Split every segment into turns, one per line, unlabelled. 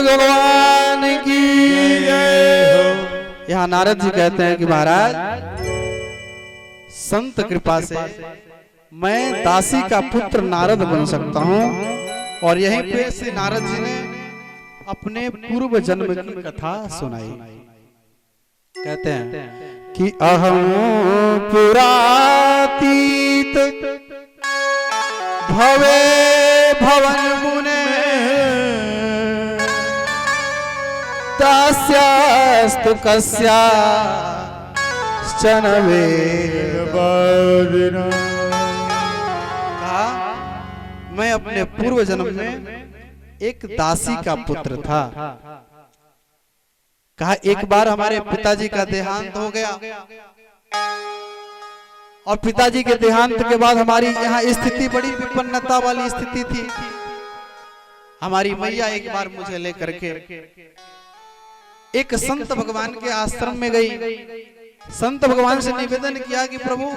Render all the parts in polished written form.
भगवान की जय हो। यहाँ नारद जी कहते हैं कि महाराज संत कृपा से मैं दासी का पुत्र नारद बन सकता हूँ। और यहीं पे से नारद जी ने अपने पूर्व जन्म की कथा सुनाई। कहते हैं कि अहम पुरातीत भवे भवन मुने दास्यास्तु कस्याश्चन वेदिना। कहा मैं अपने पूर्व जन्म में एक दासी का पुत्र था। कहा एक बार हमारे पिताजी का देहांत हो गया और पिताजी के देहांत के बाद हमारी यहाँ स्थिति बड़ी विपन्नता वाली स्थिति थी। हमारी मैया एक बार मुझे लेकर के एक संत भगवान के आश्रम में गई। संत भगवान से निवेदन किया कि प्रभु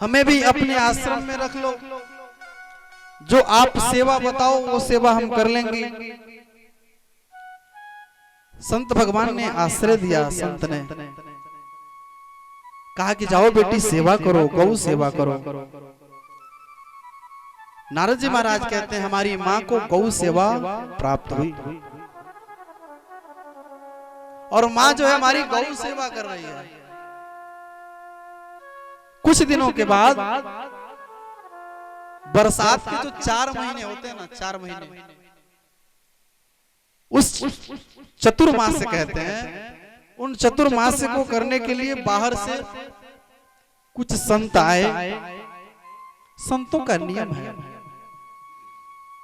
हमें भी अपने आश्रम में रख लो, जो आप सेवा बताओ वो सेवा हम कर लेंगे। संत भगवान ने आश्रय दिया। संत ने कहा कि जाओ बेटी सेवा करो, गौ सेवा करो। नारद जी महाराज कहते हैं हमारी माँ को गौ सेवा प्राप्त हुई और माँ जो है हमारी गौ सेवा कर रही है। कुछ दिनों के बाद बरसात के जो 4 महीने होते हैं ना, 4 महीने उस चतुर्मास कहते हैं। उन चतुर्मास को करने के लिए बाहर से कुछ संत आए। संतों का नियम है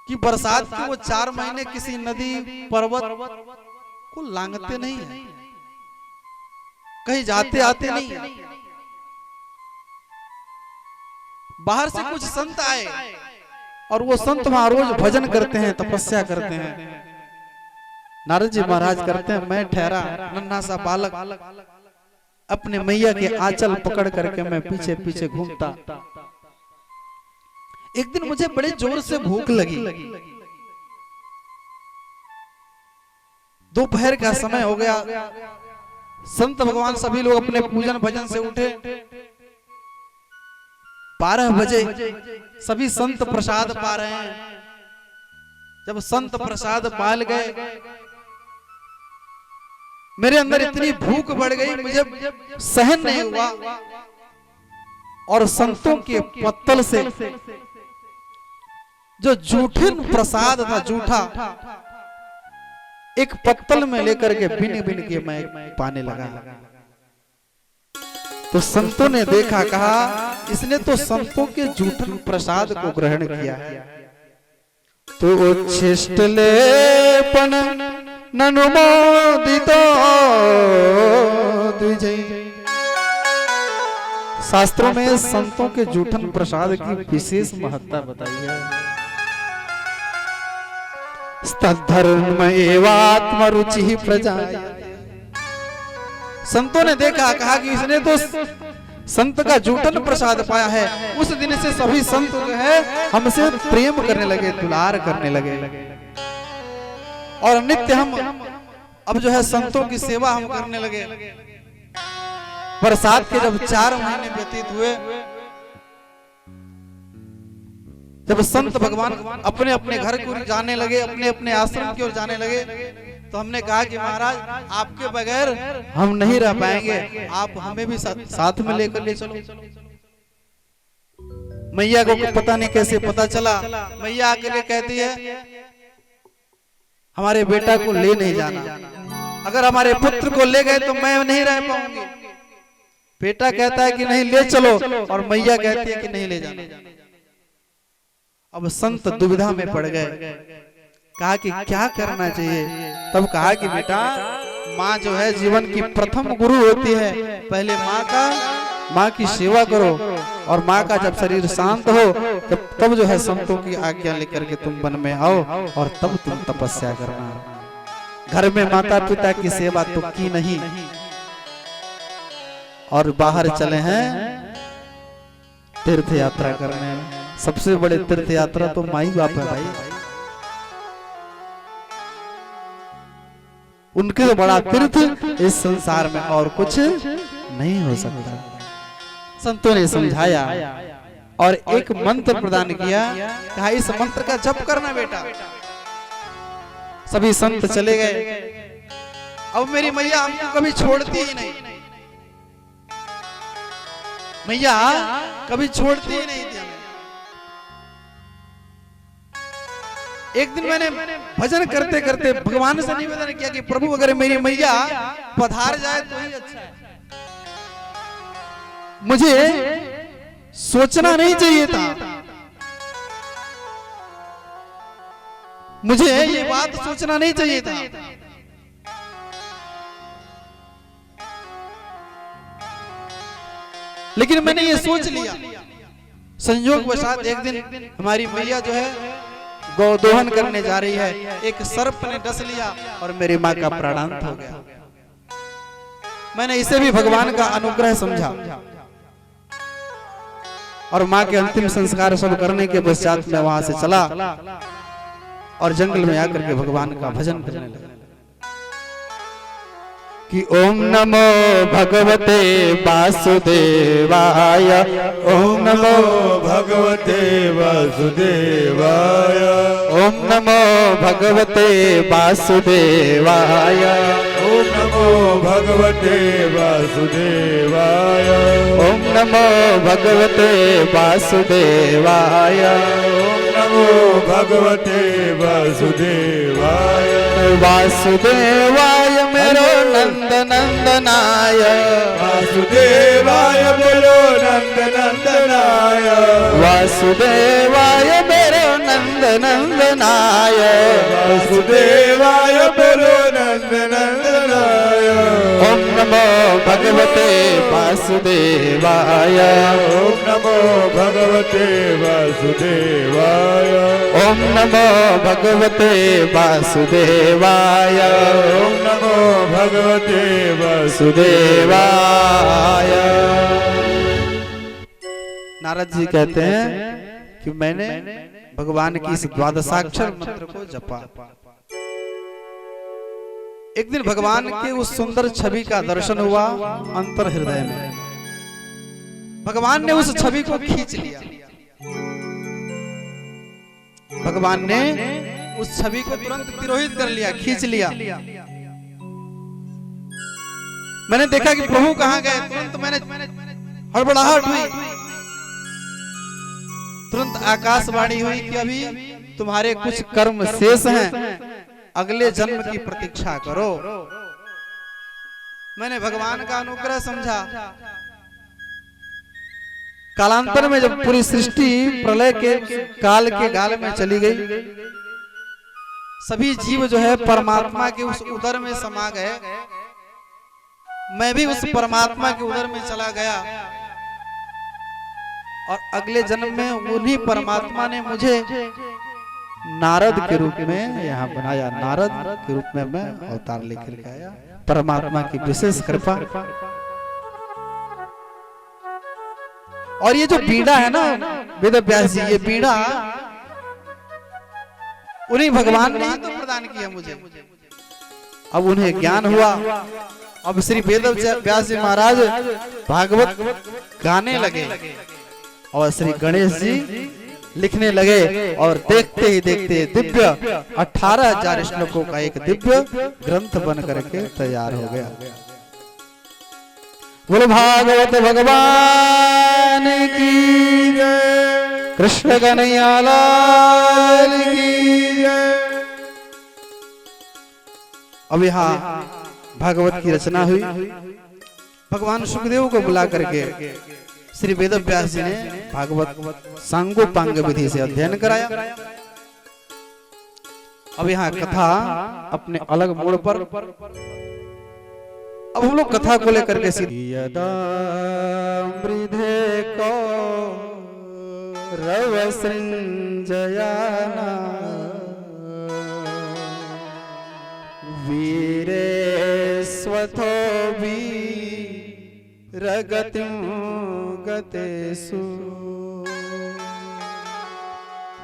कि बरसात के वो 4 महीने किसी नदी पर्वत को लांघते नहीं है, कहीं जाते आते नहीं है। बाहर से कुछ संत आए और वो संत वहां रोज भजन करते हैं, तपस्या करते हैं। नारद जी महाराज करते हैं मैं ठहरा नन्हा सा बालक अपने मैया के आंचल पकड़ करके मैं पीछे पीछे घूमता। एक दिन मुझे बड़े जोर से भूख लगी। दोपहर का समय हो गया। संत भगवान सभी लोग अपने पूजन भजन से उठे। 12 बजे सभी संत प्रसाद पा रहे हैं। जब संत प्रसाद पाल गए मेरे अंदर इतनी भूख बढ़ गई, मुझे सहन नहीं हुआ और संतों के पत्तल से जो जूठे प्रसाद था, जूठा एक पत्तल में लेकर के बिन बिन के मैं पाने लगा। तो संतों ने देखा, कहा इसने तो संतों के जूठन प्रसाद को ग्रहण किया है। तो उच्छिष्टलेपन ननुमोदितो द्विजै। शास्त्रों में संतों के जूठन प्रसाद की विशेष महत्ता बताई है। स्तद्धर्म एवात्म रुचि प्रजाय। संतों ने देखा, कहा कि इसने तो संत का जूठन प्रसाद पाया है। उस दिन से सभी संत जो है हमसे प्रेम करने लगे, दुलार करने लगे और नित्य हम अब जो है संतों की सेवा हम करने लगे। बरसात के जब 4 महीने व्यतीत हुए, जब संत भगवान अपने अपने घर को जाने लगे, अपने अपने आश्रम की ओर जाने लगे, तो हमने कहा कि महाराज आपके बगैर हम नहीं रह पाएंगे, आप हमें भी साथ में लेकर ले चलो। मैया को पता नहीं कैसे पता चला। मैया आकर कहती है हमारे बेटा को ले नहीं जाना, अगर हमारे पुत्र को ले गए तो मैं नहीं रह पाऊंगी। बेटा कहता है कि नहीं ले चलो और मैया कहती है कि नहीं ले जाना। अब संत दुविधा में पड़ गए। कहा कि क्या करना चाहिए। तब कहा कि बेटा माँ जो है जीवन की प्रथम गुरु होती है। पहले माँ की सेवा करो और माँ का जब शरीर शांत हो तब जो है संतों की आज्ञा लेकर के तुम वन में आओ और तब तुम तपस्या करना। घर में माता पिता की सेवा तो की नहीं और बाहर चले हैं तीर्थ यात्रा करने। सबसे बड़े तीर्थ यात्रा तो माई बाप है भाई। उनके तो बड़ा तीर्थ इस संसार में और कुछ नहीं हो सकता। संतों ने समझाया और एक मंत्र प्रदान किया, कहा इस मंत्र का जप करना बेटा। सभी संत चले गए। अब मेरी मैया हमको कभी छोड़ती ही नहीं, मैया कभी छोड़ती ही नहीं थी हमें। एक दिन मैंने भजन करते करते भगवान से निवेदन किया कि प्रभु अगर मेरी मैया पधार जाए तो ही अच्छा है। मुझे सोचना नहीं चाहिए था, मुझे ये बात सोचना नहीं चाहिए था। लेकिन मैंने ये सोच लिया। संयोग वशात एक दिन हमारी मैया जो है गोदोहन करने जा रही है, एक सर्प ने डस लिया और मेरी माँ का प्राणांत हो गया। मैंने इसे भी भगवान का अनुग्रह समझा और माँ के अंतिम संस्कार सब करने के पश्चात मैं वहां से चला और जंगल में आकर के भगवान का भजन करने लगा कि ओम नमो भगवते वासुदेवाय,
ओम नमो भगवते वासुदेवाय,
ओम नमो भगवते वासुदेवाय,
ओम नमो भगवते वासुदेवाय,
ओम नमो भगवते वासुदेवाय,
ओम नमो भगवते वासुदेवाय,
वासुदेवाय मेरो नंद नंदनाय,
वासुदेवाय बोलो नंद नंदनाय,
वासुदेवाय मेरो नंद नंदनाय,
वासुदेवाय बोलो नंद नंदनाय,
ओम नमो भगवते वासुदेवाय,
ओम नमो भगवते वासुदेवाय,
ओम नमो भगवते वासुदेवाय,
ओम नमो भगवते
वासुदेवाय। नारद जी कहते हैं कि मैंने भगवान की इस द्वादशाक्षर मंत्र को जपा। एक दिन भगवान के उस सुंदर छवि का दर्शन हुआ अंतर हृदय में। भगवान ने उस छवि को खींच लिया। भगवान ने उस छवि को तुरंत तिरोहित कर लिया, खींच लिया। मैंने देखा कि प्रभु कहां गए। तुरंत मैंने हड़बड़ाहट हुई। तुरंत आकाशवाणी हुई कि अभी तुम्हारे कुछ कर्म शेष हैं, अगले जन्म की प्रतीक्षा करो। मैंने भगवान का अनुग्रह समझा। कालांतर में जब पूरी सृष्टि प्रलय के काल के गाल में चली गई, सभी जीव जो है परमात्मा के उस उदर में समा गए। मैं भी उस परमात्मा के उदर में चला गया और अगले जन्म में उन्हीं परमात्मा ने मुझे नारद के रूप में यहाँ बनाया। नारद के रूप में मैं अवतार लेकर के आया। परमात्मा की विशेष कृपा। और ये जो बीड़ा है ना वेद व्यास जी, ये बीड़ा उन्हीं भगवान ने ही तो प्रदान किया मुझे। अब उन्हें ज्ञान हुआ। अब श्री वेद व्यास जी महाराज भागवत गाने लगे और श्री गणेश जी लिखने लगे और देखते ही देखते दिव्य 18,000 श्लोकों का एक दिव्य ग्रंथ बन करके तैयार हो गया। बोलो भागवत भगवान की जय, कृष्ण कन्हैया लाल की जय। अब यहाँ भागवत की रचना हुई। भगवान सुखदेव को बुला करके श्री वेद व्यास जी ने भागवत सांगोपांग विधि से अध्ययन कराया। अब यहाँ कथा अपने अलग मोड़ पर। अब हम लोग कथा को लेकर के यदा मृधे को रव सृंजयाना वीरे स्वथो वीरगतिं गतेषु।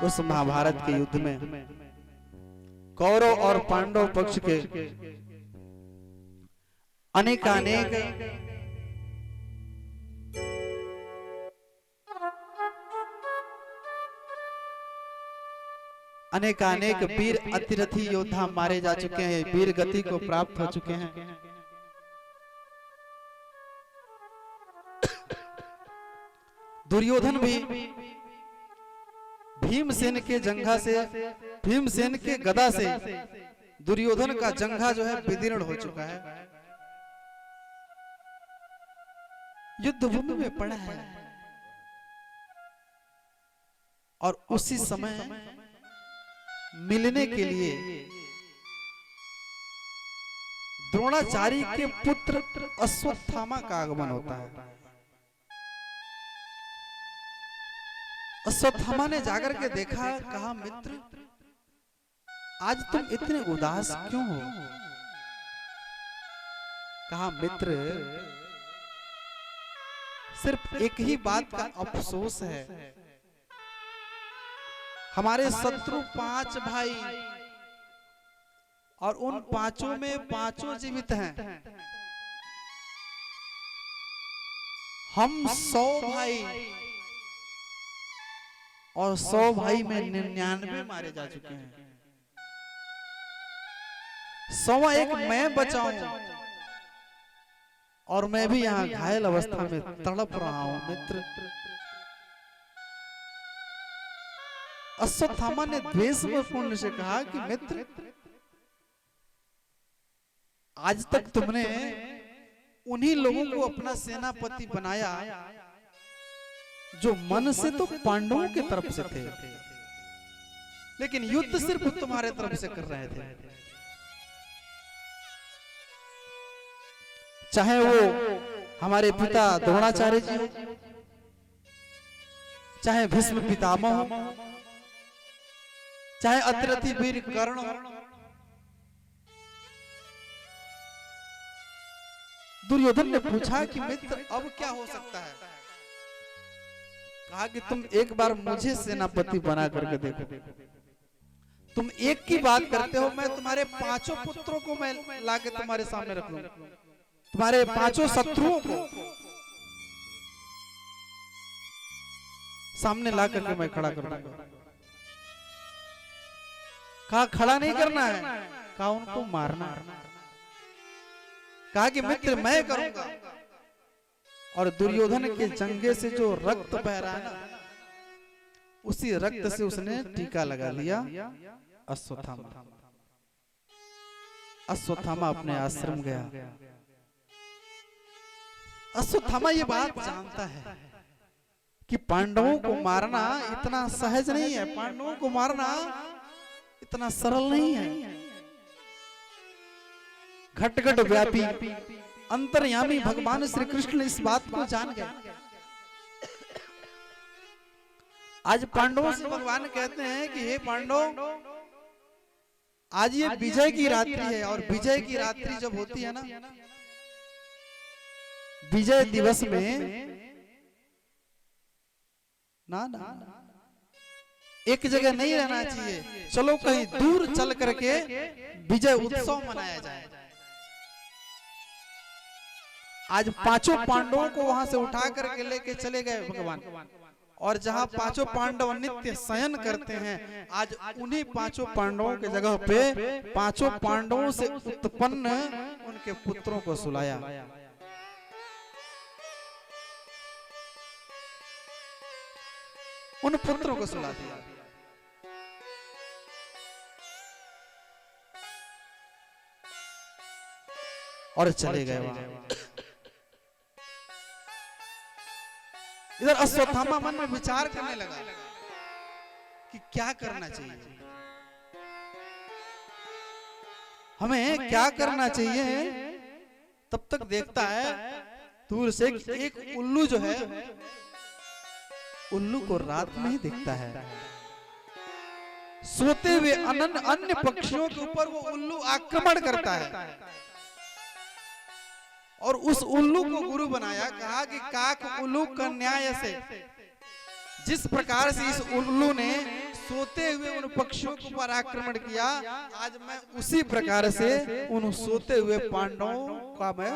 उस महाभारत के युद्ध में कौरव और पांडव पक्ष के अनेकानेक अनेकानेक वीर अतिरथी योद्धा मारे जा चुके हैं, वीर गति को प्राप्त हो चुके हैं। दुर्योधन भी भीमसेन के जंघा से, भीमसेन के गदा से दुर्योधन का जंघा जो है विदीर्ण हो चुका है, युद्ध भूमि में पड़ा है। और उसी समय मिलने के लिए द्रोणाचार्य के पुत्र अश्वत्थामा का आगमन होता है। अश्वत्थामा ने जाकर के देखा, कहा मित्र आज तुम इतने उदास क्यों हो? कहा मित्र सिर्फ एक ही बात का अफसोस है, हमारे शत्रु 5 भाई और उन 5 में 5 जीवित हैं, हम 100 भाई और 100 भाई में 99 मारे जा चुके हैं। 100वां एक मैं बचाऊं और मैं भी यहाँ घायल अवस्था में तड़प रहा हूं मित्र। अश्वत्थामा ने द्वेषपूर्ण से कहा कि मित्र आज तक तुमने उन्हीं लोगों को अपना सेनापति बनाया जो मन से तो पांडवों की तरफ से थे, लेकिन युद्ध सिर्फ तुम्हारे तरफ से कर रहे थे। चाहे वो हमारे पिता द्रोणाचार्य जी हो, चाहे भीष्म पितामह हो, चाहे अतिरथी वीर कर्ण हो, दुर्योधन ने पूछा कि मित्र अब क्या हो सकता है? कहा कि तुम एक बार मुझे सेनापति बना करके देखो। तुम एक की बात करते हो, मैं तुम्हारे 5 पुत्रों को मैं लाके तुम्हारे सामने रख लूं, तुम्हारे 5 शत्रुओं को सामने ला करके मैं खड़ा कर दूंगा। कहा खड़ा नहीं करना है, कहा उनको मारना। कहा कि मित्र मैं करूंगा। और दुर्योधन के जंघे से जो रक्त बह रहा है ना, उसी रक्त से उसने टीका लगा लिया अश्वत्थामा। अश्वत्थामा अपने आश्रम गया। अश्वत्थामा ये बात जानता है कि पांडवों को मारना इतना सहज नहीं है, पांडवों को मारना इतना सरल नहीं है। घट घट व्यापी अंतर्यामी भगवान श्री कृष्ण इस बात को जान गए। आज पांडवों से भगवान कहते हैं कि हे पांडव, आज ये विजय की रात्रि है, और विजय की रात्रि जब होती है ना, विजय दिवस में ना एक जगह नहीं रहना चाहिए, चलो कहीं दूर चल करके विजय उत्सव मनाया जाए। आज 5 पांडवों को वहां से उठा करके लेके चले गए भगवान, और जहां 5 पांडव नित्य शयन करते हैं, आज उन्हीं 5 पांडवों के जगह पे 5 पांडवों से उत्पन्न उनके पुत्रों को सुलाया। उन पुत्रों को सुला दिया। और चले गए वहां। इधर अश्वत्थामा मन में विचार करने लगा कि क्या करना चाहिए, हमें क्या करना चाहिए। तब तक देखता है दूर से एक उल्लू जो है, उल्लू को रात में ही दिखता है। सोते हुए अन्य पक्षियों के ऊपर वो उल्लू आक्रमण करता है, और उस उल्लू को गुरु बनाया। कहा कि काक उल्लू का न्याय से जिस प्रकार से इस उल्लू ने सोते हुए उन पक्षियों के ऊपर आक्रमण किया, आज मैं उसी प्रकार से उन सोते हुए पांडवों का मैं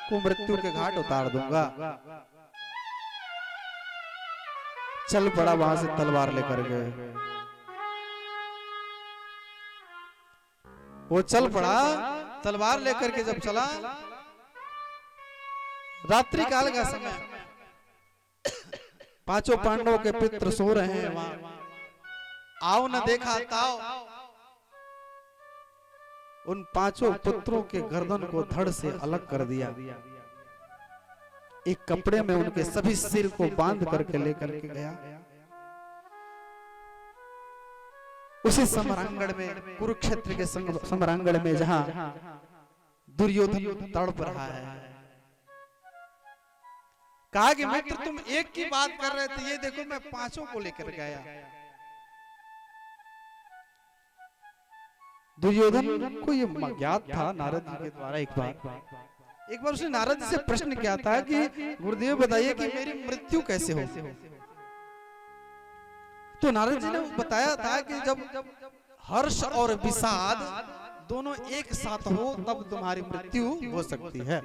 को मृत्यु के घाट उतार दूंगा। चल पड़ा वहां से तलवार लेकर गए। वो चल पड़ा तलवार लेकर के, जब चला रात्रि काल का समय, पांचों पांडवों के पित्र सो रहे हैं वहां। आओ न देखा ताओ, उन पांचों पुत्रों के गर्दन को धड़ से अलग कर दिया। एक कपड़े में उनके सभी सिर को बांध करके लेकर के गया। उसी समरांगण में, कुरुक्षेत्र के समरांगण में, जहां दुर्योधन तड़प रहा है, कहा कि मित्र तुम एक की बात कर रहे थे, ये देखो मैं पांचों को लेकर गया। दुर्योधन को ये ज्ञात था नारद जी के द्वारा। एक बार उसने नारद जी से प्रश्न किया था कि गुरुदेव बताइए कि मेरी मृत्यु कैसे हो। तो नारद जी ने बताया था कि जब हर्ष और विषाद दोनों एक साथ हो तब तुम्हारी मृत्यु हो सकती है।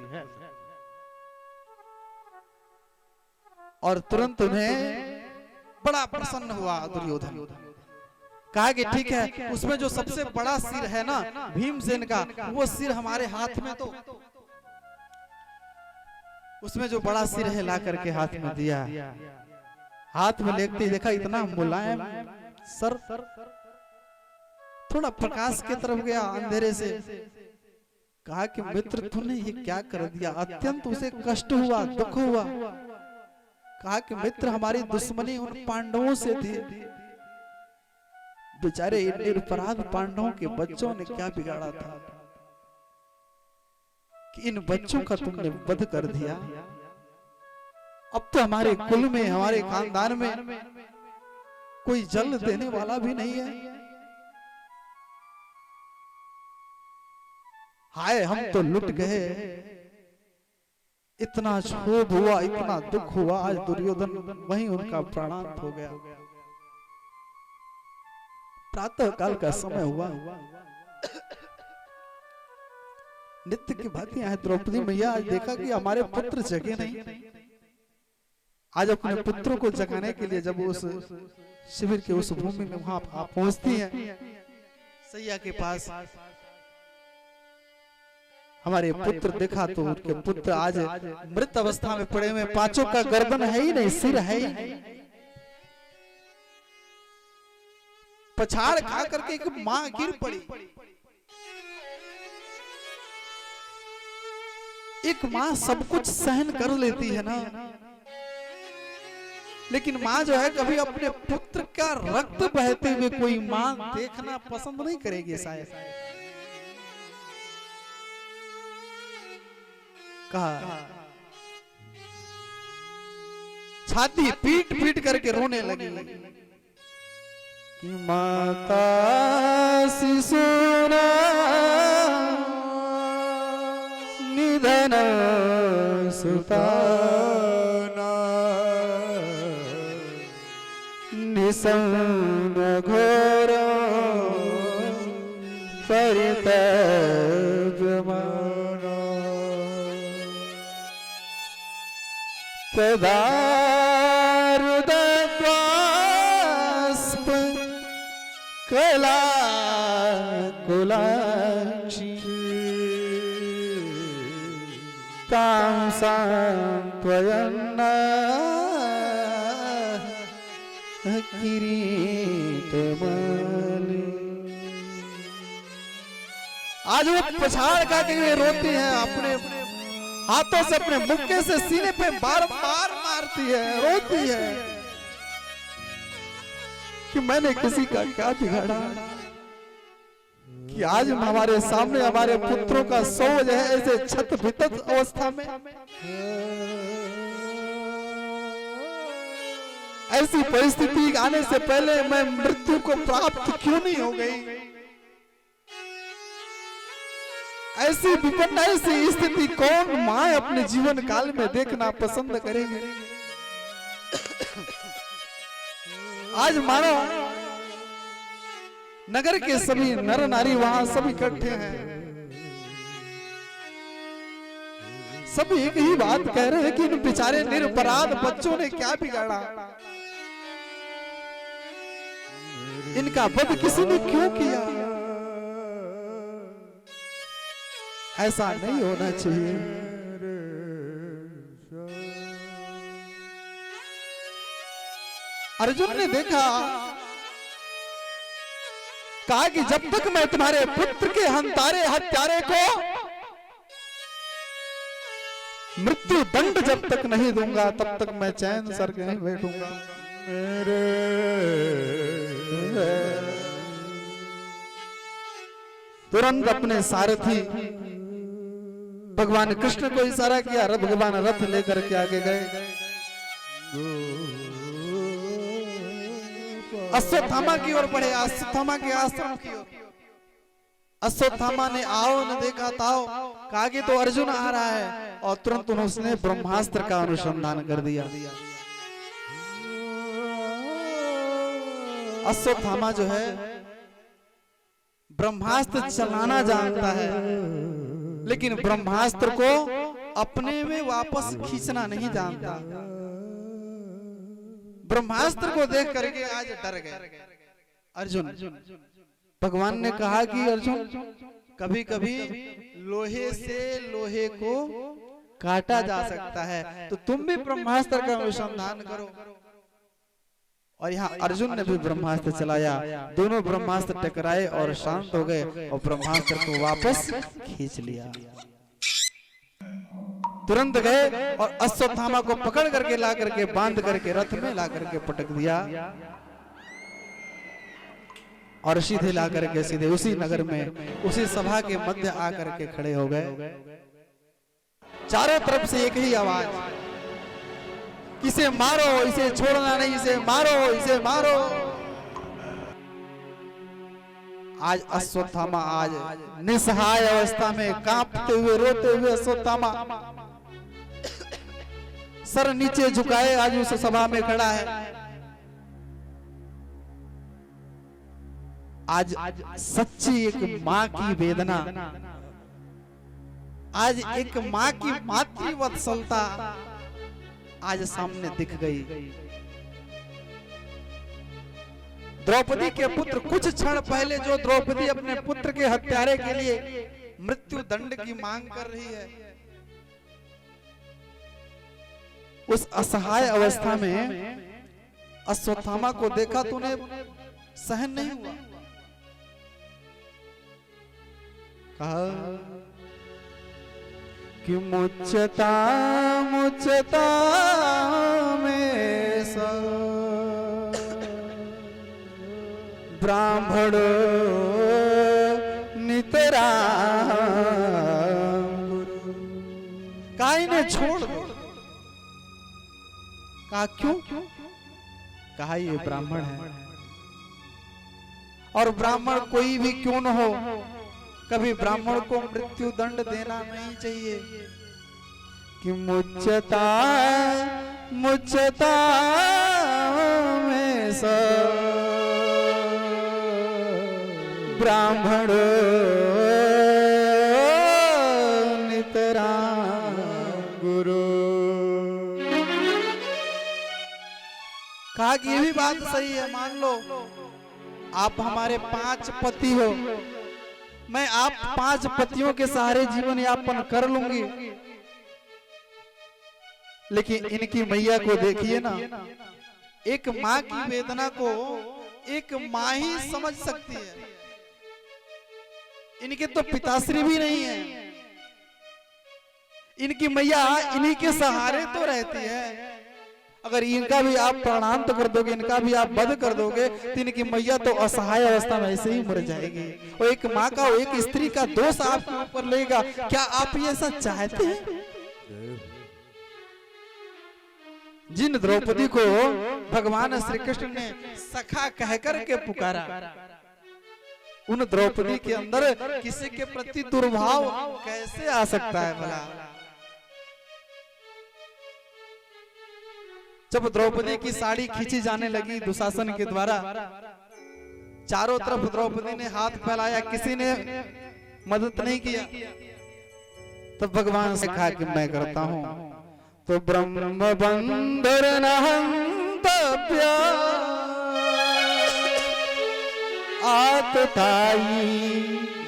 और तुरंत उन्हें बड़ा प्रसन्न हुआ दुर्योधन। कहा कि ठीक है, उसमें जो सबसे बड़ा सिर है ना भीमसेन का, वो सिर हमारे हाथ में, तो उसमें जो बड़ा सिर है ला करके हाथ में दिया। हाथ में लेते ही देखा इतना मुलायम सर, थोड़ा प्रकाश की तरफ गया अंधेरे से। कहा कि मित्र तूने ये क्या कर दिया। अत्यंत उसे कष्ट हुआ, दुख हुआ। कहा कि मित्र हमारी दुश्मनी उन पांडवों से थी, बेचारे निरपराध पांडवों के बच्चों ने क्या बिगाड़ा था कि इन बच्चों का तुमने वध कर दिया। अब तो हमारे कुल में, हमारे खानदान में कोई जल देने वाला भी नहीं है। हाय हम तो लुट गए। इतना क्षोभ हुआ, इतना दुख हुआ। आज दुर्योधन वहीं उनका प्राणांत हो गया। प्रातः काल का समय हुआ। नित्य की भांति यहाँ द्रौपदी मैया आज देखा कि हमारे पुत्र जगे नहीं। आज अपने पुत्रों को जगाने के लिए जब उस शिविर के उस भूमि में वहां पहुंचती हैं सैया के पास, हमारे पुत्र देखा तो उनके पुत्र आज मृत अवस्था में पड़े हुए। पांचों का गर्दन है ही नहीं, सिर है ही नहीं। पछाड़ खा करके एक मां गिर पड़ी। एक मां सब कुछ सहन कर लेती है ना, लेकिन मां जो है कभी अपने पुत्र का रक्त बहते हुए कोई मां देखना पसंद नहीं करेगी शायद। कहा छाती पीट पीट करके रोने लगी कि माता शिशुरा निधन सुताना निसंग घोर परितजमाना तदारुदत्वास्प कला कुलाक्षी तां सांत्वयन्ना किरीटमाली। आज वो पछाड़ का के रोती है, अपने हाथों से अपने मुक्के से सीने पे बार बार मारती है, रोती है कि मैंने किसी का क्या बिगाड़ा कि आज हमारे सामने हमारे पुत्रों का शव है ऐसे छत भितत अवस्था में। ऐसी परिस्थिति आने से पहले मैं मृत्यु को प्राप्त क्यों नहीं हो गई। ऐसी विपन्न, ऐसी स्थिति कौन मां अपने जीवन काल में देखना पसंद करेगी। आज मानो नगर के सभी नर नारी वहां सब इकट्ठे हैं, सब एक ही बात कह रहे हैं कि इन बेचारे निरपराध बच्चों ने क्या बिगाड़ा, इनका वध किसी ने क्यों किया। ऐसा नहीं होना चाहिए। अर्जुन ने देखा, कहा कि जब तक मैं तुम्हारे पुत्र के हंतारे हत्यारे को मृत्यु दंड जब तक नहीं दूंगा तब तक मैं चैन सर के नहीं बैठूंगा। तुरंत अपने सारथी भगवान कृष्ण को इशारा किया, भगवान रथ लेकर के आगे गए। अश्वत्थामा की ओर बढ़े, अश्वत्थामा के आश्रम की ओर। अश्वत्थामा ने आओ न देखा ताओ, कहा कि तो अर्जुन आ रहा है, और तुरंत उसने ब्रह्मास्त्र का अनुसंधान कर दिया। अश्वत्थामा जो है ब्रह्मास्त्र चलाना जानता है, लेकिन ब्रह्मास्त्र को अपने में वापस खींचना नहीं जानता। ब्रह्मास्त्र को देख करके आज डर गए अर्जुन। भगवान ने कहा कि अर्जुन, कभी कभी लोहे से लोहे को काटा जा सकता है, तो तुम भी ब्रह्मास्त्र का अनुसंधान करो। और यहाँ अर्जुन ने भी ब्रह्मास्त्र चलाया, दोनों ब्रह्मास्त्र टकराए और शांत हो गए, और ब्रह्मास्त्र को वापस खींच लिया। तुरंत गए और अश्वत्थामा को पकड़ करके ला करके बांध करके रथ में ला करके पटक दिया, और सीधे ला करके सीधे उसी नगर में उसी सभा के मध्य आकर के खड़े हो गए। चारों तरफ से एक ही आवाज, इसे मारो, इसे छोड़ना नहीं, इसे मारो, इसे मारो। आज अश्वत्थामा आज निसहाय अवस्था में कांपते हुए रोते हुए अश्वत्थामा सर नीचे झुकाए आज उस सभा में खड़ा है। आज सच्ची एक मां की वेदना, आज एक मां की मातृवत्सलता आज सामने दिख गई। द्रौपदी के पुत्र, कुछ क्षण पहले जो द्रौपदी अपने पुत्र के हत्यारे के लिए मृत्यु दंड की मांग कर रही है, उस असहाय अवस्था में अश्वत्थामा को देखा तो उन्हें सहन नहीं हुआ। कहा कि मुच्चता मुच्चता में सा ब्राह्मण नितरा, कहा इन्हें छोड़ दो। कहा क्यों? कहा ये ब्राह्मण है, और ब्राह्मण कोई भी क्यों न हो, कभी ब्राह्मण को मृत्यु दंड देना नहीं चाहिए। कि मुच्चता मुच्चता में सा ब्राह्मण नितरा गुरु। कहा कि ये भी बात सही है, मान लो आप हमारे 5 पति हो, मैं आप 5 पतियों के सहारे जीवन यापन कर लूंगी, लेकिन इनकी मैया को देखिए ना, एक माँ की वेदना को एक माँ ही समझ सकती है। इनके तो पिताश्री भी नहीं है, इनकी मैया इन्हीं के सहारे तो रहती है। अगर इनका भी आप प्राणांत कर दोगे, इनका भी आप वध कर दोगे, तो इनकी मैया तो असहाय अवस्था में ऐसे ही मर जाएगी। और एक माँ का, एक स्त्री का दोष आपके ऊपर लेगा, क्या आप ये ऐसा चाहते हैं? जिन द्रौपदी को भगवान श्री कृष्ण ने सखा कहकर के पुकारा, उन द्रौपदी के अंदर किसी के प्रति दुर्भाव कैसे आ सकता है भला? जब द्रौपदी की साड़ी खींची जाने लगी दुशासन के द्वारा, चारों तरफ द्रौपदी ने हाथ फैलाया, किसी ने मदद नहीं किया। तो भगवान से कहा कि मैं करता हूं। तो ब्रह्म बंधुर नहंतव्या आतताई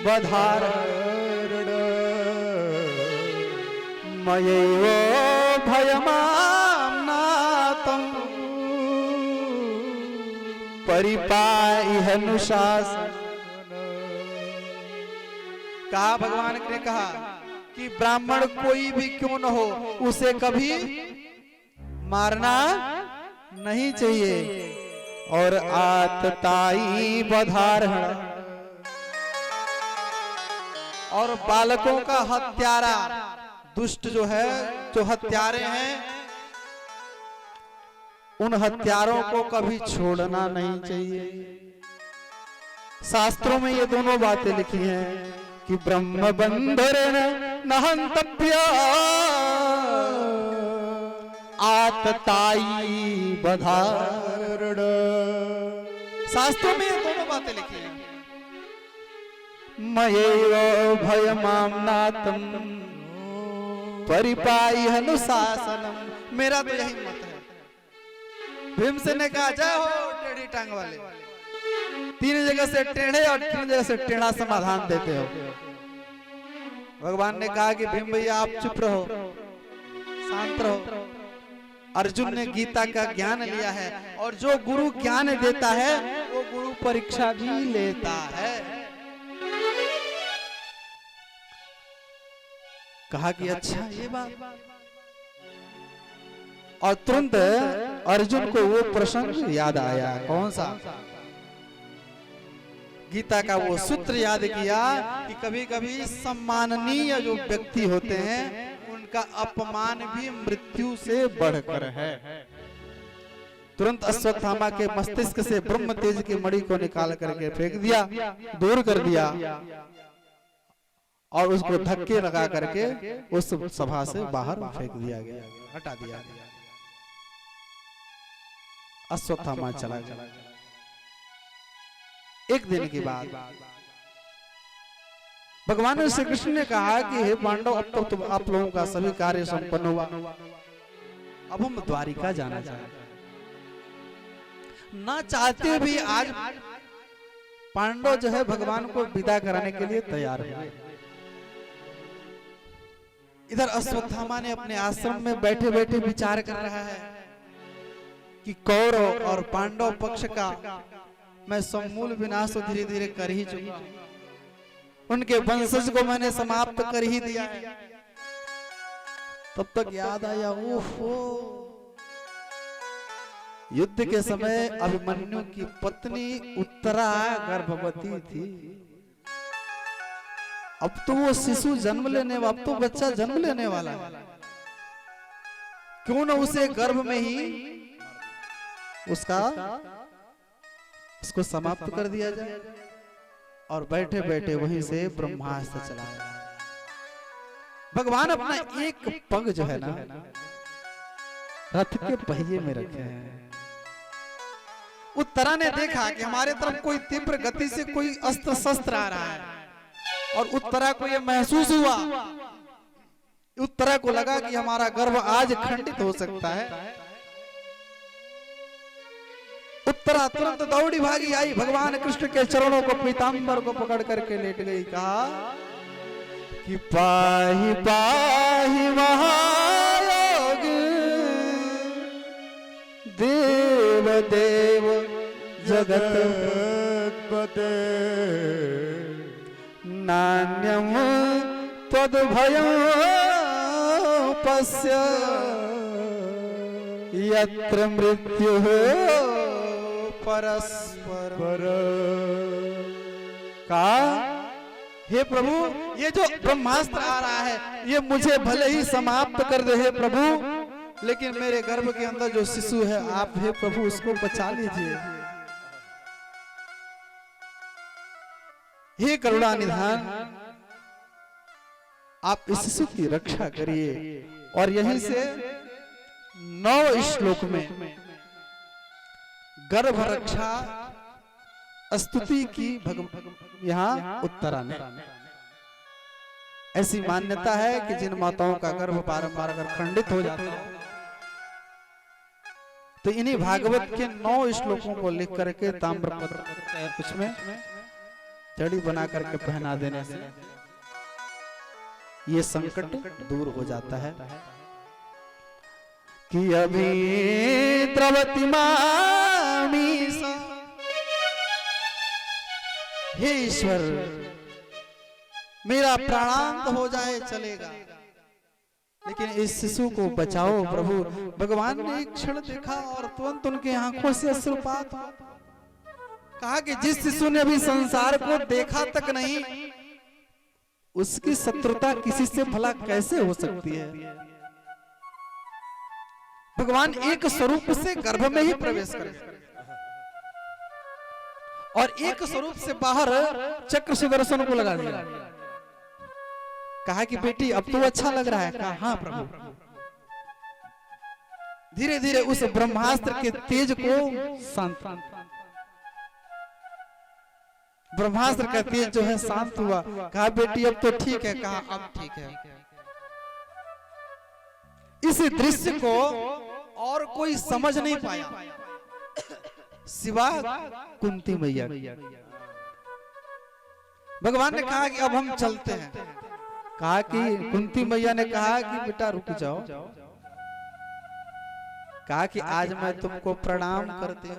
बधारण मयैव भयमाम्नातं परिपाहिनुशासन। कहा, भगवान ने कहा कि ब्राह्मण कोई भी क्यों न हो, उसे कभी मारना नहीं चाहिए। और आतताई बधारण, और बालकों का हत्यारा, दुष्ट जो है, जो हत्यारे हैं, उन हत्यारों को कभी छोड़ना नहीं चाहिए। शास्त्रों में ये दोनों बातें लिखी हैं कि ब्रह्म बंधुरेण नहंतव्या आतताई बधारण। शास्त्रों में ये दोनों बातें लिखी हैं। मयैव भयमाम्नातं परिपाहिनुशासनम्। मेरा तो यही मत है। भीमसेन ने कहा, जय हो टेढ़ी टांग वाले, 3 जगह से टेढ़े और 3 जगह से टेढ़ा समाधान देते हो। भगवान ने कहा कि भीम भैया आप चुप रहो, शांत रहो। अर्जुन ने गीता का ज्ञान लिया है, और जो गुरु ज्ञान देता है वो गुरु परीक्षा भी लेता है। कहा कि अच्छा ये बात। और तुरंत अर्जुन को वो प्रसंग याद आया। कौन सा? गीता का वो सूत्र याद किया कि कभी कभी सम्माननीय जो व्यक्ति होते हैं उनका अपमान भी मृत्यु से बढ़कर है। तुरंत अश्वत्थामा के मस्तिष्क से ब्रह्म तेज की मणि को निकाल करके फेंक दिया, दूर कर दिया, और उसको धक्के लगा करके उस सभा से बाहर फेंक दिया गया, हटा दिया गया। अश्वत्थामा चला गया। एक दिन के बाद भगवान श्री कृष्ण ने कहा कि हे पांडव, अब तो आप लोगों का सभी कार्य संपन्न हुआ, अब हम द्वारिका जाना चाहते हैं। ना चाहते भी आज पांडव जो है भगवान को विदा कराने के लिए तैयार हुए। इधर अश्वत्थामा ने अपने आश्रम में बैठे बैठे विचार कर रहा है कि कौरव और पांडव पक्ष का मैं समूल विनाश तो धीरे धीरे कर ही चुका हूं, उनके वंशज को मैंने समाप्त कर ही दिया है। तब तक याद आया, ओहो, युद्ध के समय अभिमन्यु की पत्नी उत्तरा गर्भवती थी। अब तो वो शिशु जन्म लेने, अब तो बच्चा जन्म लेने वाला है, क्यों न उसे गर्भ में ही उसको समाप्त कर दिया जाए। और बैठे बैठे वहीं से ब्रह्मास्त्र चलाया। भगवान अपना एक पग जो है ना रथ के पहिए में रखे हैं। उत्तरा ने देखा कि हमारे तरफ कोई तीव्र गति से कोई अस्त्र शस्त्र आ रहा है, और उत्तरा को यह महसूस हुआ, उत्तरा को लगा कि हमारा गर्भ आज खंडित हो सकता है। उत्तरा तुरंत दौड़ी भागी आई, भगवान कृष्ण के चरणों को, पीतांबर को पकड़ करके लेट गई। कहा कि पाहि पाहि महायोग देव देव जगतपते नान्यम तद्भयं पश्य यत्र मृत्युः परस्पर। का हे प्रभु, ये जो ब्रह्मास्त्र आ रहा है ये मुझे भले ही समाप्त कर दे हे प्रभु, लेकिन मेरे गर्भ के अंदर जो शिशु है आप हे प्रभु उसको बचा लीजिए। हे करुणा निधान, आप इस शिशु की रक्षा करिए और यहीं से 9 श्लोक में गर्भ रक्षा स्तुति की यहाँ उत्तराने। ऐसी मान्यता है कि जिन माताओं का गर्भ बारंबार अगर खंडित हो जाता है तो इन्हीं भागवत के 9 श्लोकों को लिख करके ताम्रपत्र कुछ में चड़ी बना करके पहना देने से ये संकट दूर हो जाता है। कि अभी द्रवती मामी सा, हे ईश्वर मेरा प्राणांत हो जाए चलेगा, लेकिन इस शिशु को बचाओ प्रभु। भगवान ने एक क्षण देखा और तुरंत उनकी आंखों से अश्रुपात हुआ। कहा कि जिस शिशु ने अभी संसार को देखा तक नहीं, उसकी शत्रुता किसी से भला कैसे हो सकती है। भगवान एक स्वरूप से गर्भ में ही प्रवेश करें और एक स्वरूप से बाहर चक्र सुदर्शन को लगा दिया। कहा कि बेटी अब तो अच्छा लग रहा है। कहा हाँ प्रभु। धीरे धीरे उस ब्रह्मास्त्र के तेज को शांत, ब्रह्मास्त्र का तेज जो है शांत हुआ। कहा बेटी अब तो ठीक है। कहा अब ठीक है। इस दृश्य को और कोई समझ नहीं पाया सिवा कुंती मैया। भगवान ने कहा कि अब हम चलते हैं। कहा कि कुंती मैया ने कहा कि बेटा रुक जाओ। कहा कि आज मैं तुमको प्रणाम करती हूं।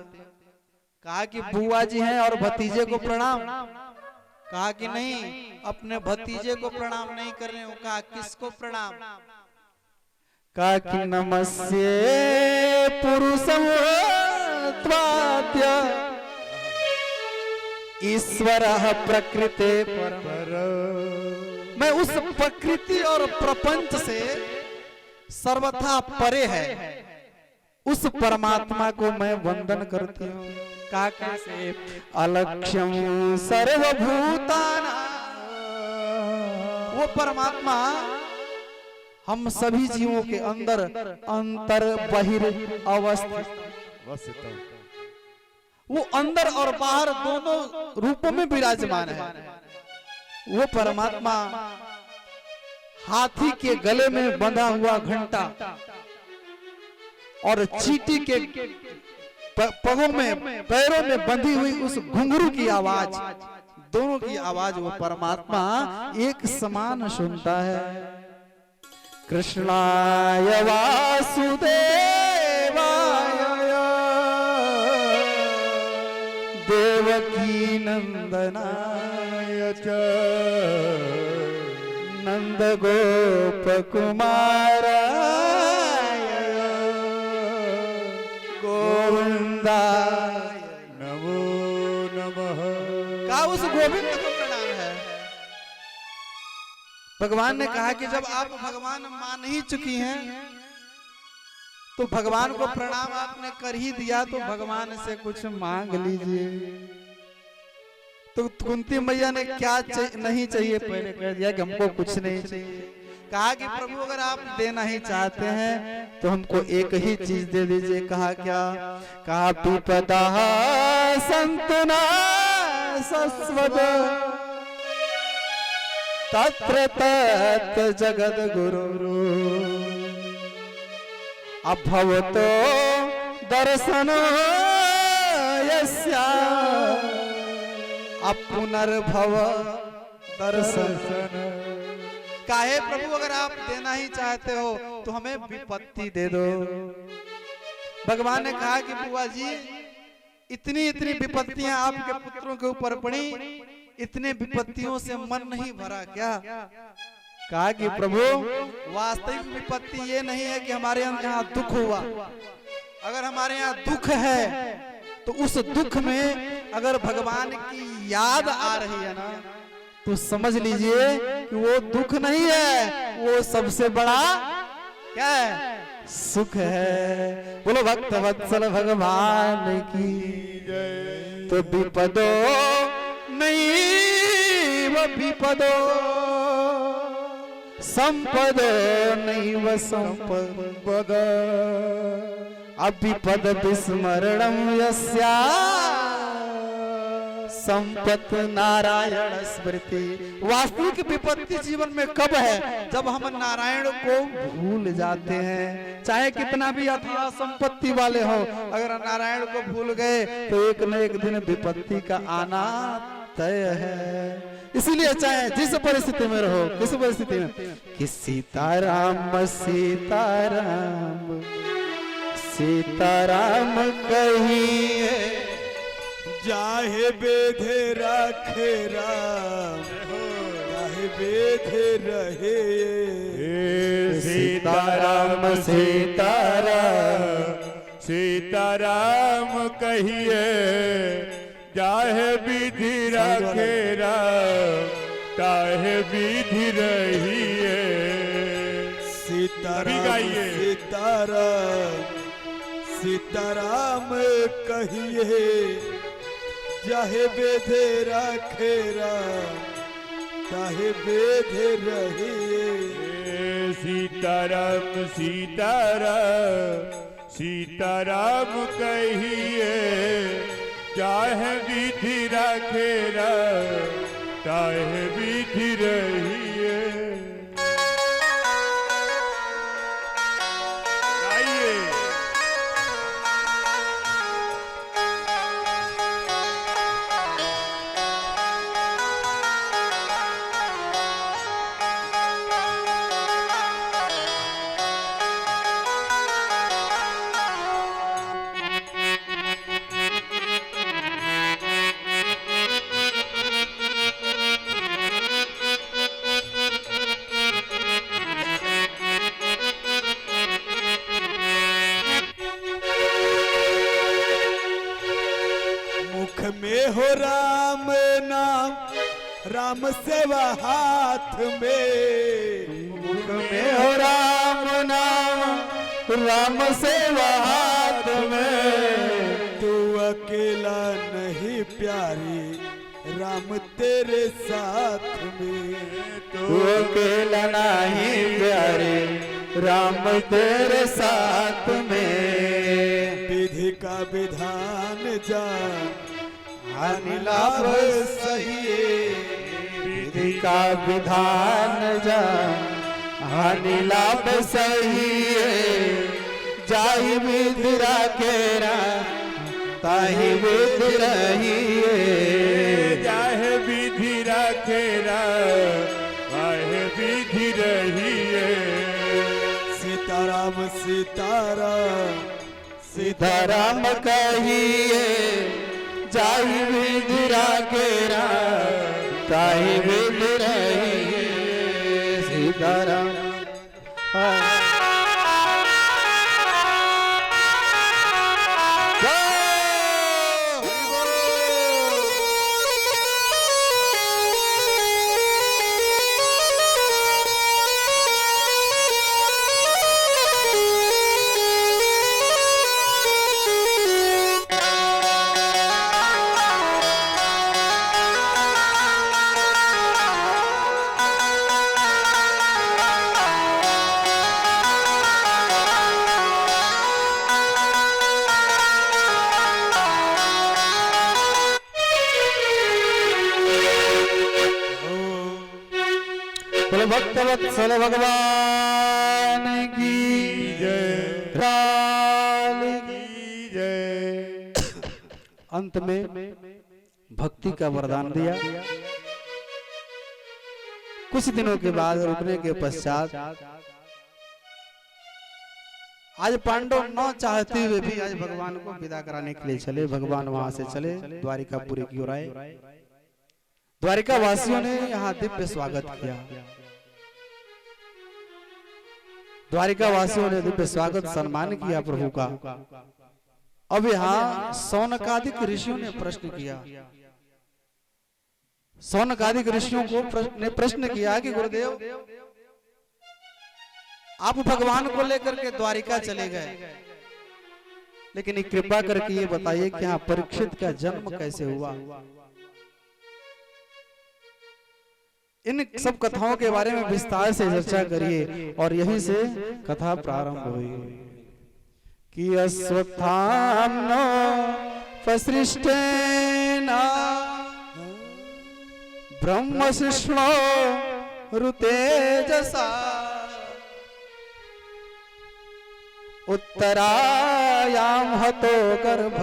कहा कि बुआ जी हैं और भतीजे को प्रणाम। कहा कि नहीं, अपने भतीजे को प्रणाम नहीं कर रहे हो। कहा किसको प्रणाम। कहा कि नमस्ये पुरुषं त्वाद्य ईश्वरः प्रकृते परम। मैं उस प्रकृति और प्रपंच से सर्वथा परे है उस परमात्मा को मैं वंदन करती हूँ। कहा से अलक्ष्यम सर्वभूतानां, वो परमात्मा हम सभी जीवों के अंदर अंतर बहिर अवस्थित, वो अंदर और बाहर दोनों रूपों में विराजमान है। वो परमात्मा हाथी के गले में बंधा हुआ घंटा और चींटी के पगों में पैरों में बंधी हुई उस घुंघरू की आवाज, दोनों की आवाज वो परमात्मा एक समान सुनता है। कृष्णाय वासुदेवाय देवकी नंदनाय च नंद गोप कुमाराय गोविंदाय नमो नमः। का उस गोविंद को प्रणाम है। भगवान ने कहा कि जब आप भगवान मान ही चुकी हैं तो भगवान को प्रणाम आपने कर ही दिया तो भगवान से कुछ मांग लीजिए। तो कुंती मैया ने क्या नहीं चाहिए पहले कह दिया कि हमको कुछ नहीं चाहिए। कहा कि प्रभु अगर आप देना ही चाहते हैं तो हमको एक ही चीज दे दीजिए। कहा क्या। कहा विपदा संतना सस्वद तत्र तत् जगद गुरु अभवतो दर्शनो यस्या अपुनर्भव दर्शन। काहे प्रभु अगर आप देना ही चाहते हो तो हमें विपत्ति दे दो। भगवान ने कहा कि बुआ जी इतनी इतनी विपत्तियां आपके पुत्रों के ऊपर पड़ी, इतने विपत्तियों से मन नहीं भरा क्या। कहा कि प्रभु वास्तविक विपत्ति ये नहीं है कि हमारे यहाँ दुख हुआ। अगर हमारे यहाँ दुख है तो उस दुख में अगर भगवान की याद आ रही है ना तो समझ लीजिए कि वो दुख नहीं है, वो सबसे बड़ा क्या है, सुख है। बोलो भक्त वत्सल भगवान की जय। तो विपदो नहीं वो विपदो संपदो नैव संपद अभिपद विस्मरणं यस्या संपत नारायण स्मृति। वास्तविक विपत्ति जीवन में कब है? जब हम नारायण को भूल जाते हैं। चाहे कितना भी अथाह संपत्ति वाले हो, अगर नारायण को भूल गए तो एक न एक दिन विपत्ति का आना तय है। इसीलिए चाहे जिस परिस्थिति में रहो, किस परिस्थिति में, कि सीताराम सीताराम सीताराम कहिए,
जाहे बेधे राखे राम, जाहे बेधे रहे। सीताराम सीताराम सीताराम कहिए, जाहे विधि राखे राम, ताहे विधि रहिए। सीताराम सीताराम सीताराम कहिए, जाहे बेधे राखे राम, ताहे बेधे रहिए। सीताराम सीताराम सीताराम कहिए, चाहे विधि राखे राम, ताहे विधि रहिए। में हो राम नाम, राम सेवा हाथ में।
मुख में हो राम नाम, राम सेवा हाथ में।
तू अकेला नहीं प्यारी, राम तेरे साथ में।
तू अकेला नहीं प्यारे, राम तेरे साथ में।
विधि का विधान जान,
हानि लाभ सही, विधि का विधान जान, हानि लाभ सही। जाहि विधि राखे राम, ताहि विधि रहिए।
जाहे विधि राखे राम, ताहे विधि रहिए। सीताराम सीताराम
सीताराम कहिए, जाहि विधि राखे राम, ताहि विधि रहिए। सीताराम भक्तवत्सल भगवान की जय, राम की जय। अंत में भक्ति का वरदान दिया। कुछ दिनों के बाद रुकने के पश्चात आज पांडव न चाहते हुए भी आज भगवान को विदा कराने के लिए चले। भगवान वहां से चले द्वारिकापुरी की ओर आए। द्वारिका वासियों ने यहाँ दिव्य स्वागत किया। द्वारिका वासियों ने दिव्य स्वागत सम्मान किया प्रभु का। अब यहाँ सौनकादिक ऋषियों ने प्रश्न किया। सौनकादिक ऋषियों को ने प्रश्न किया कि गुरुदेव, आप भगवान को लेकर के द्वारिका चले गए, लेकिन कृपा करके ये बताइए कि यहाँ परीक्षित का जन्म कैसे हुआ। इन सब कथाओं के बारे में विस्तार से चर्चा करिए और यहीं से कथा प्रारंभ हुई कि अश्वत्थाम्नो प्रसृष्टेन ब्रह्मशिष्णो ऋतेजसा उत्तरायां हतो गर्भ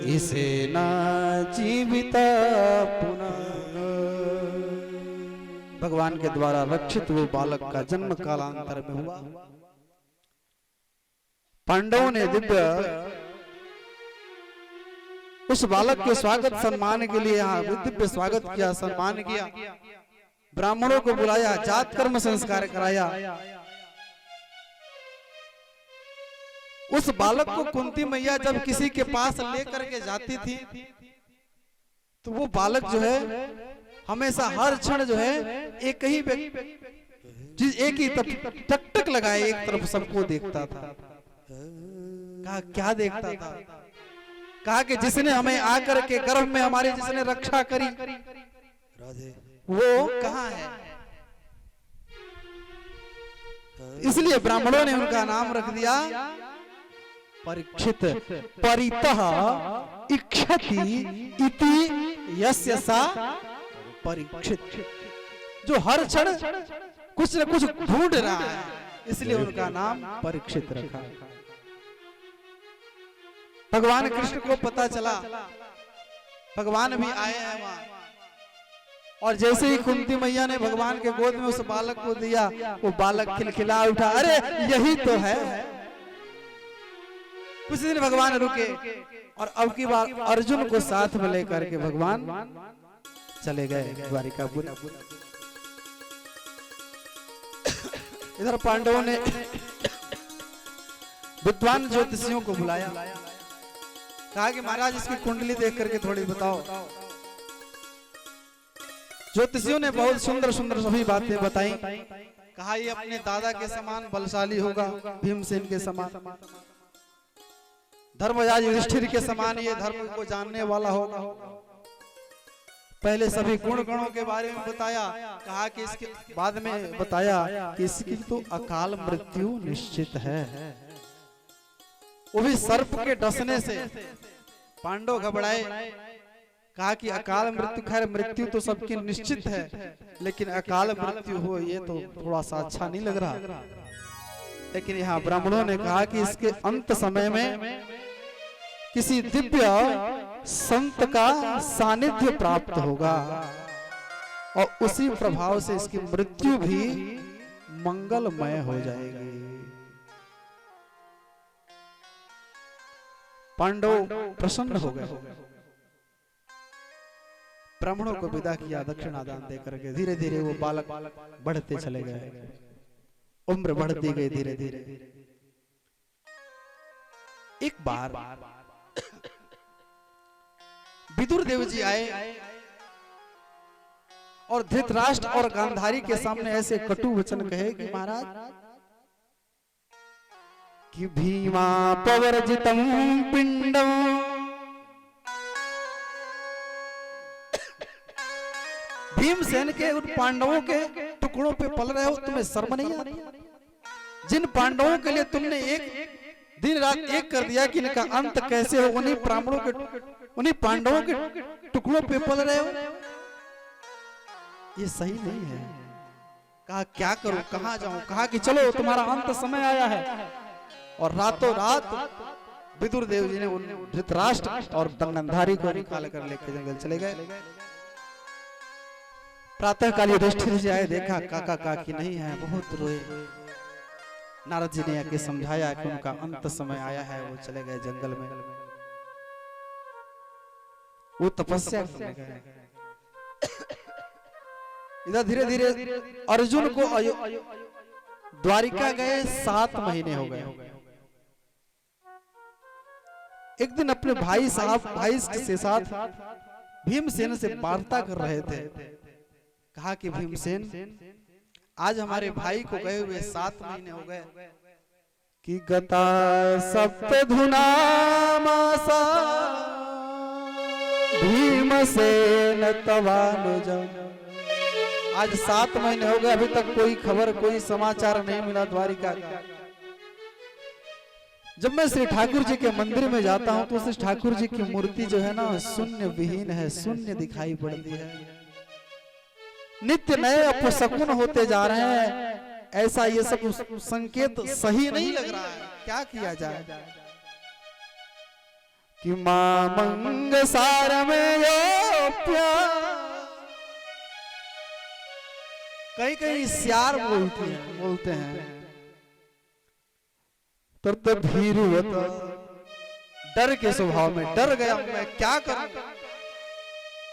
इसे न जीवित पुनः। भगवान के द्वारा रक्षित वो बालक का जन्म कालांतर में हुआ। पांडवों ने दिव्य उस बालक के स्वागत सम्मान के लिए यहाँ दिव्य स्वागत किया, सम्मान किया, ब्राह्मणों को बुलाया, जात कर्म संस्कार कराया। उस बालक को कुंती मैया जब किसी के पास लेकर के जाती थी तो वो बालक जो है हमेशा हर क्षण जो है एक ही एक ही टक टक लगाए एक तरफ सबको देखता था। कहा क्या देखता था? कहा कि जिसने हमें आकर के गर्भ में हमारी जिसने रक्षा करी वो कहाँ है? इसलिए ब्राह्मणों ने उनका नाम रख दिया परीक्षित। परितः इक्षति इति यस्य सा परीक्षित, जो हर क्षण कुछ न कुछ ढूंढ रहा है, इसलिए उनका नाम परीक्षित रखा। भगवान कृष्ण को पता चला, भगवान भी आए हैं वहां, और जैसे ही कुंती मैया ने भगवान के गोद में उस बालक को दिया, वो बालक खिलखिला उठा, अरे यही तो है। कुछ दिन भगवान रुके और अब की बार अर्जुन को साथ में लेकर के भगवान चले गए द्वारिकापुर। इधर पांडवों ने विद्वान ज्योतिषियों को बुलाया, कहा कि महाराज इसकी कुंडली देख करके थोड़ी बताओ। ज्योतिषियों ने बहुत सुंदर सुंदर सभी बातें बताई। कहा ये अपने दादा के समान बलशाली होगा, भीमसेन के समान, धर्मराज युधिष्ठिर के समान ये धर्म को जानने वाला होगा। पहले सभी गुण गणों के बारे में बताया। कहा कि इसके बाद में बताया कि इसकी तो अकाल मृत्यु निश्चित है, वो भी सर्प के डसने से। पांडव घबराए, कहा कि अकाल मृत्यु, खैर मृत्यु तो सबकी निश्चित है, लेकिन अकाल मृत्यु हो ये तो थोड़ा सा अच्छा नहीं लग रहा। लेकिन यहाँ ब्राह्मणों ने कहा कि इसके अंत समय में किसी दिव्य संत का सानिध्य प्राप्त होगा और उसी प्रभाव से इसकी मृत्यु भी मंगलमय हो जाएगी। पांडव प्रसन्न हो गए, ब्राह्मणों को विदा किया, दक्षिणादान देकर के धीरे धीरे वो बालक बढ़ते चले गए, उम्र बढ़ती गई धीरे धीरे। एक बार विदुर देव जी आए और धृतराष्ट्र और गांधारी के सामने ऐसे कटु वचन कहे कि महाराज कि भीमा पवर्जितम पिंडम भीमसेन के उन पांडवों के टुकड़ों पे पल रहे हो, तुम्हें शर्म नहीं आती? जिन पांडवों के लिए तुमने एक दिन रात एक कर दिया कि इनका अंत कैसे हो, उन्हीं ब्राह्मणों के, उन्हीं पांडवों के टुकड़ों पे पल रहे हो, ये सही नहीं है। कहा क्या करूं, कहां जाऊं? कहा कि चलो तुम्हारा अंत समय आया है। और रातों रात विदुर देव जी ने उन धृतराष्ट्र और गांधारी को निकाल कर लेकर जंगल चले गए। प्रातः काल युधिष्ठिर जी आए, देखा काका काकी नहीं है, बहुत रोए। नारद जी ने आके समझाया कि उनका अंत समय आया है, वो चले गए जंगल में, वो तपस्या करने गए। इधर धीरे धीरे अर्जुन को द्वारिका गए 7 महीने हो गए। एक दिन अपने भाई के साथ भीमसेन से वार्ता कर रहे थे। कहा कि भीमसेन आज हमारे भाई को गए हुए 7 महीने हो गए कि गता सप्तधुना मासा भीमसेन तवानुज। आज 7 महीने हो गए, अभी तक कोई खबर कोई समाचार नहीं मिला द्वारिका का। जब मैं श्री ठाकुर जी के मंदिर में जाता हूं तो श्री ठाकुर जी की मूर्ति जो है ना शून्य विहीन है, शून्य दिखाई पड़ती है। नित्य नए अपशकुन होते जा रहे हैं, ऐसा ये सब संकेत सही नहीं लग रहा है। क्या किया जाए कि मां मंग सार में यो प्यार, कहीं कहीं सियार बोलते हैं तब भीरुवता, डर के स्वभाव में डर गया मैं, क्या करूं।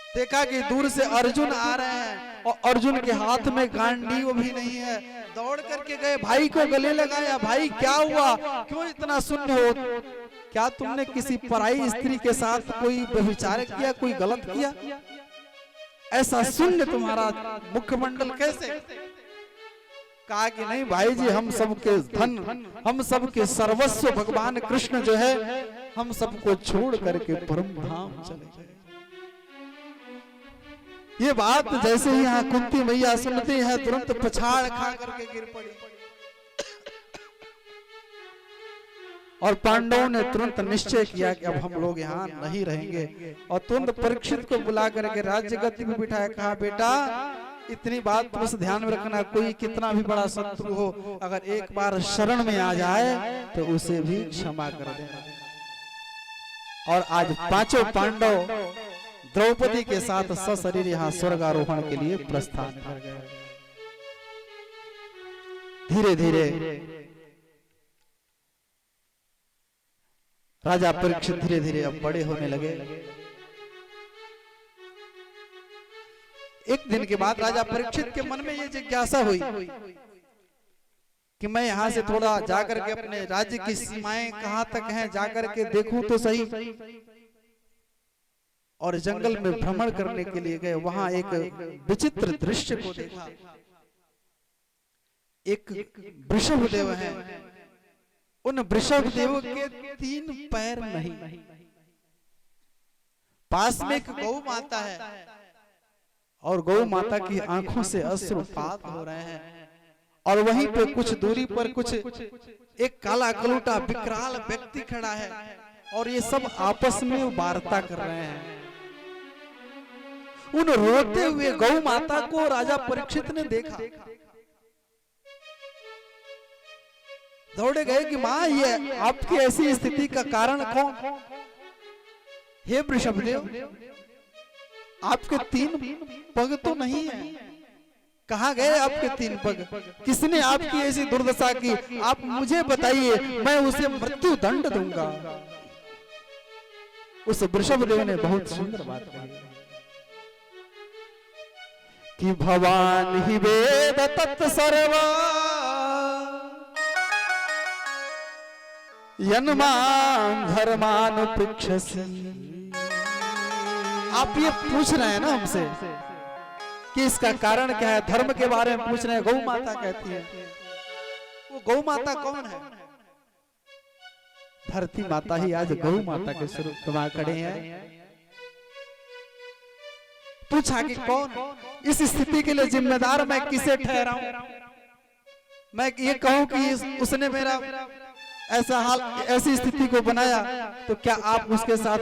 देखा कि दूर से अर्जुन आ रहे हैं और अर्जुन के हाथ में गांडीव भी नहीं है। दौड़ करके गए, भाई को गले लगाया, भाई क्या हुआ, क्यों इतना शून्य हो, क्या तुमने किसी पराई स्त्री के साथ कोई व्यभिचार किया, कोई गलत किया, ऐसा शून्य तुम्हारा मुखमंडल कैसे। कहा कि नहीं भाई जी, हम सबके धन, हम सबके सर्वस्व भगवान कृष्ण जो है, हम सबको छोड़ करके परम धाम चले गए। ये बात जैसे ही यहाँ कुंती मैया सुनती है, तुरंत पछाड़ खा करके गिर पड़ी और पांडवों ने तुरंत निश्चय किया कि अब हम लोग यहाँ नहीं रहेंगे। और तुरंत परीक्षित को बुला करके राज्य गद्दी पे बिठाया, कहा बेटा इतनी बात तुम बस ध्यान में रखना, कोई कितना भी बड़ा शत्रु हो, अगर एक बार शरण में आ जाए तो उसे भी क्षमा कर देना। और आज 5 पांडव द्रौपदी के साथ सशरीर यहाँ स्वर्गारोहण के लिए प्रस्थान कर गए। धीरे धीरे राजा परीक्षित धीरे धीरे अब बड़े होने लगे। एक दिन के बाद राजा परीक्षित के मन में ये जिज्ञासा हुई कि मैं यहाँ से थोड़ा जाकर के अपने राज्य की सीमाएं कहाँ तक हैं जाकर के देखूं तो सही। और जंगल में भ्रमण करने के लिए गए, वहां एक विचित्र दृश्य को देखा। एक वृषभदेव है, उन वृषभदेव के 3 पैर नहीं, पास में एक गौ माता है और गौ माता की आंखों से अश्रुपात हो रहे हैं। और वहीं पे कुछ दूरी पर कुछ एक काला कलूटा विकराल व्यक्ति खड़ा है और ये सब आपस में वार्ता कर रहे हैं। उन रोते हुए गौ माता को राजा परीक्षित ने देखा, दौड़े गए कि मां ये आपकी ऐसी स्थिति का कारण कौन। हे वृषभदेव, आपके 3 पग तो नहीं है, कहाँ गए आपके 3 पग, किसने आपकी ऐसी दुर्दशा की, आप मुझे बताइए, मैं उसे मृत्यु दंड दूंगा। उस वृषभदेव ने बहुत सुंदर बात कही कि भवान ही वेद तत्सर्वा यन्मां धर्मानुपृच्छसि। आप ये पूछ रहे हैं ना हमसे कि इसका कारण क्या है, धर्म के बारे में पूछ रहे हैं। गौ माता कहती है, वो गौ माता कौन है। धरती माता ही आज गौ माता के स्वरूप में खड़े हैं। पूछा कि कौन, इस स्थिति के लिए जिम्मेदार मैं किसे ठहराऊं। मैं ये कहूं कि उसने मेरा ऐसा हाल, ऐसी स्थिति को बनाया, तो क्या आप उसके साथ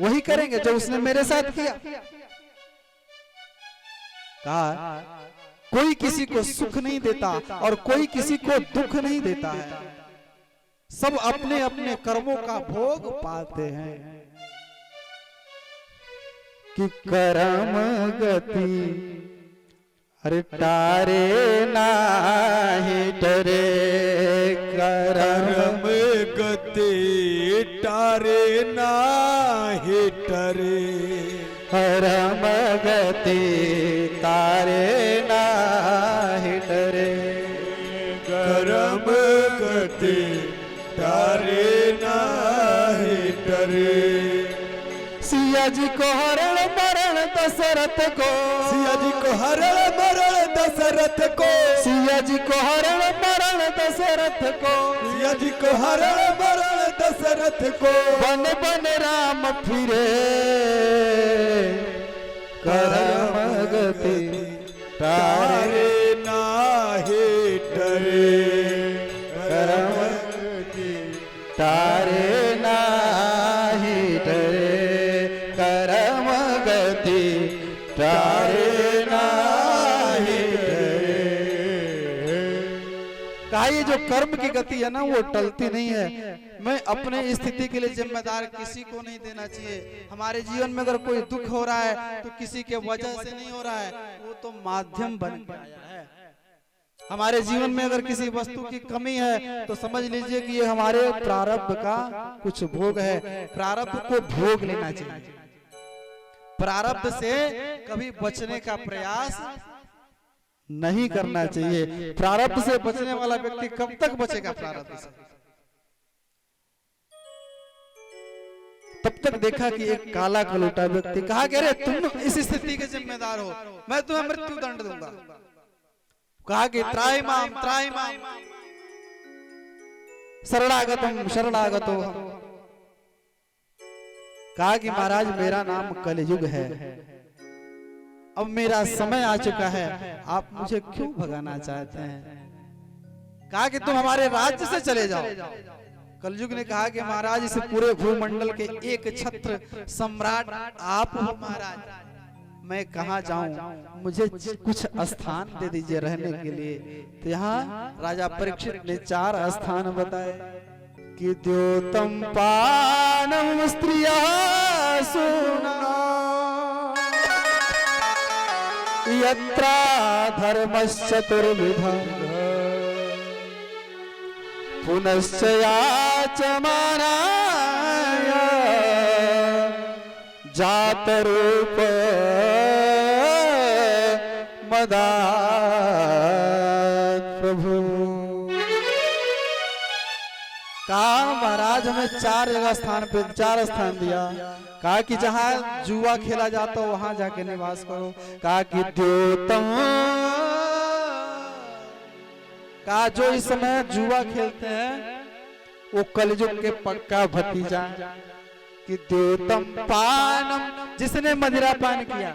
वही करेंगे जो उसने मेरे साथ किया। कहा कोई किसी को सुख नहीं देता और कोई किसी को दुख नहीं देता है, सब अपने अपने कर्मों का भोग पाते हैं। कि कर्म गति अरे तारे नाही डरे,
कर्म गति तारे नाही डरे,
कर्म गति तारे नाही डरे,
कर्म गति तारे नाही डरे।
सिया जी को हरण मरण दशरथ को,
सिया जी को हरण मरण दशरथ को,
सिया जी को हरण मरण दशरथ को,
सिया जी को हरण मरण दशरथ को
बन बन राम फिरे करम गति तारे
नाहे डरे
करम तारे नाही डरे करम गति तारे नाही डरे। कहा ये जो कर्म की गति है ना वो टलती नहीं है। मैं अपने स्थिति के लिए जिम्मेदार किसी को नहीं देना चाहिए। हमारे जीवन में अगर कोई दुख हो रहा है तो किसी के वजह से नहीं हो रहा है, वो तो माध्यम बन के आया है। हमारे जीवन में अगर किसी वस्तु की कमी है तो समझ लीजिए कि ये हमारे प्रारब्ध का कुछ भोग है। प्रारब्ध को भोग लेना चाहिए। प्रारब्ध से कभी बचने का प्रयास नहीं करना चाहिए। प्रारब्ध से बचने वाला व्यक्ति कब तक बचेगा प्रारब्ध से? तब तक देखा कि एक काला कलूटा व्यक्ति कहा कि अरे तुम इस स्थिति के जिम्मेदार हो, मैं तुम्हें मृत्यु दंड दूंगा। कहा कि त्राहिमाम शरणागतम शरणागतो। कहा कि महाराज मेरा नाम कलयुग है, अब मेरा समय आ चुका है, आप मुझे क्यों भगाना चाहते हैं? कहा कि तुम हमारे राज्य से चले जाओ। कलयुग ने कहा कि महाराज इस पूरे भूमंडल के एक छत्र सम्राट आप हो महाराज, मैं कहाँ जाऊं, मुझे कुछ स्थान दे दीजिए रहने के लिए। तो यहाँ राजा परीक्षित ने 4 स्थान बताए कि द्योतम पानम स्त्रिया सुना यत्रा धर्मश्चतुर्विधा पुनश्च याचमानाय जात रूप मदात प्रभु। कहा महाराज हमें 4 जगह स्थान पे 4 स्थान दिया। कहा कि जहां जुआ खेला जाता हो वहां जाके निवास करो। कहा कि द्योतम, कहा जो इस समय जुआ खेलते हैं वो कलयुग के पक्का भतीजा। कि द्योतम पानम, जिसने मदिरा पान किया,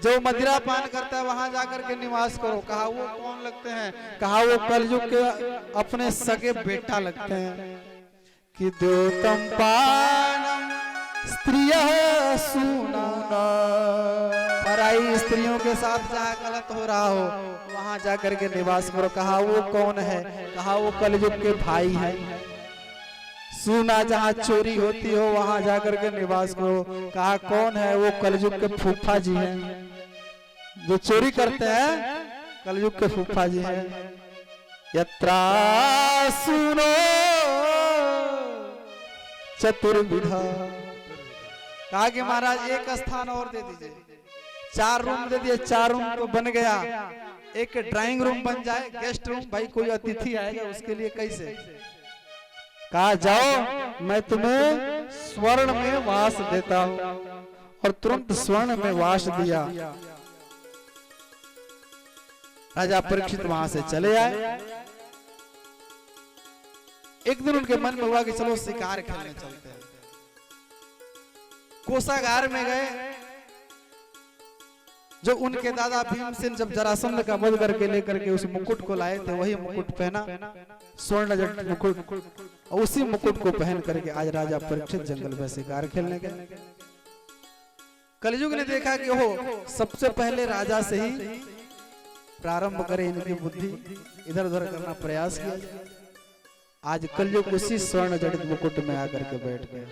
जो मदिरा पान करता है वहां जाकर के निवास करो। कहा वो कौन लगते हैं? कहा वो कलयुग के अपने सगे बेटा लगते हैं। कि द्योतम पानम स्त्रियः सुना, पराई स्त्रियों के साथ जहाँ गलत हो रहा हो वहां जाकर के निवास करो। कहा वो कौन है? कहा वो कलयुग के भाई है। सुना, जहाँ चोरी होती हो वहां जाकर के निवास करो। कहा कौन है? वो कलयुग के फूफा जी हैं, जो चोरी करते हैं कलयुग के फूफा जी हैं। यत्रा सुनो चतुर्विधा। कहा कि महाराज एक स्थान और दे दीजिए। 4 रूम दे दिए, 4 रूम तो बन गया, एक ड्राइंग रूम बन जाए, गेस्ट रूम, भाई कोई अतिथि आएगा उसके लिए कैसे? कहा जाओ मैं तुम्हें स्वर्ण में वास देता हूं, और तुरंत स्वर्ण में वास दिया। राजा परीक्षित वहां से चले आए। एक दिन उनके मन में हुआ कि चलो शिकार खेलने चलते हैं। कोषागार में गए। जो उनके दादा भीमसेन जब जरासंध का वध करके लेकर के उस मुकुट को लाए थे, वही मुकुट पहना, स्वर्ण जटित मुकुट, और उसी मुकुट को पहन करके आज राजा परीक्षित जंगल में शिकार खेलने गए। कलयुग ने देखा कि हो सबसे पहले राजा से ही प्रारंभ करे, इनकी बुद्धि इधर उधर करना प्रयास किया। आज कलयुग उसी स्वर्ण जटित मुकुट में आकर के बैठ गया।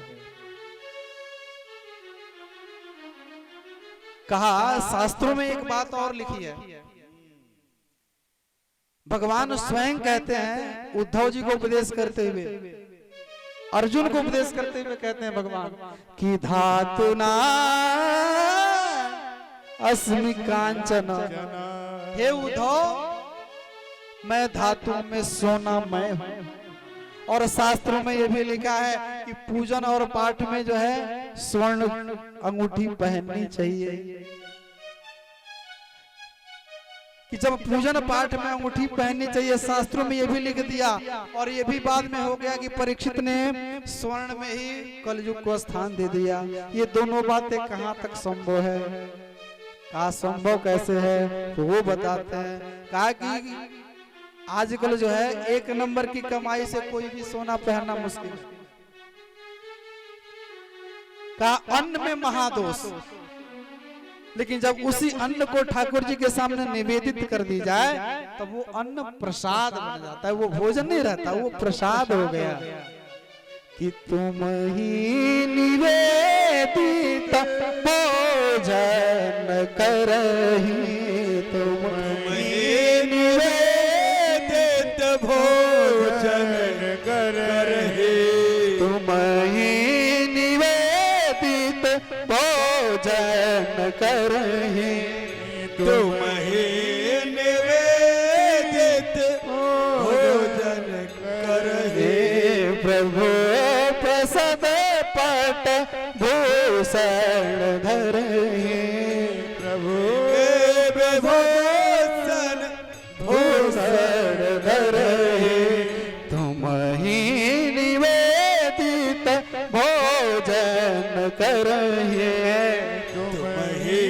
कहा शास्त्रों में एक बात और लिखी है, भगवान स्वयं कहते हैं उद्धव जी को उपदेश करते हुए, अर्जुन को उपदेश करते हुए कहते हैं भगवान कि धातुना अस्मि कांचन। हे उद्धव मैं धातु में सोना मैं हूं। और शास्त्रों में यह भी लिखा है कि पूजन और पाठ में जो है स्वर्ण अंगूठी पहननी चाहिए। कि जब पूजन पाठ में अंगूठी पहननी चाहिए, शास्त्रों में ये भी लिख दिया, और ये भी बाद में हो गया कि परीक्षित ने स्वर्ण में ही कलयुग को स्थान दे दिया। ये दोनों बातें कहाँ तक संभव है, कहा संभव कैसे है, तो वो बताते हैं। कहा कि आजकल जो है 1 नंबर की कमाई से कोई भी सोना पहनना मुश्किल है। कहा अन्न में महादोष, लेकिन जब उसी अन्न को ठाकुर जी के सामने निवेदित कर दी जाए तब वो अन्न प्रसाद बन जाता है, वो भोजन नहीं रहता, वो प्रसाद हो गया। कि तुम ही निवेदित भोजन करही, तुम
ही निवेदित भोजन करही,
तुम ही निवेदित भोजन करही,
तुम ही निवेदित भोजन करही।
प्रभु प्रसाद पट भूषण धरही, प्रभु
भूषण
भूषण धरही, तुम ही निवेदित भोजन करही,
तुम ही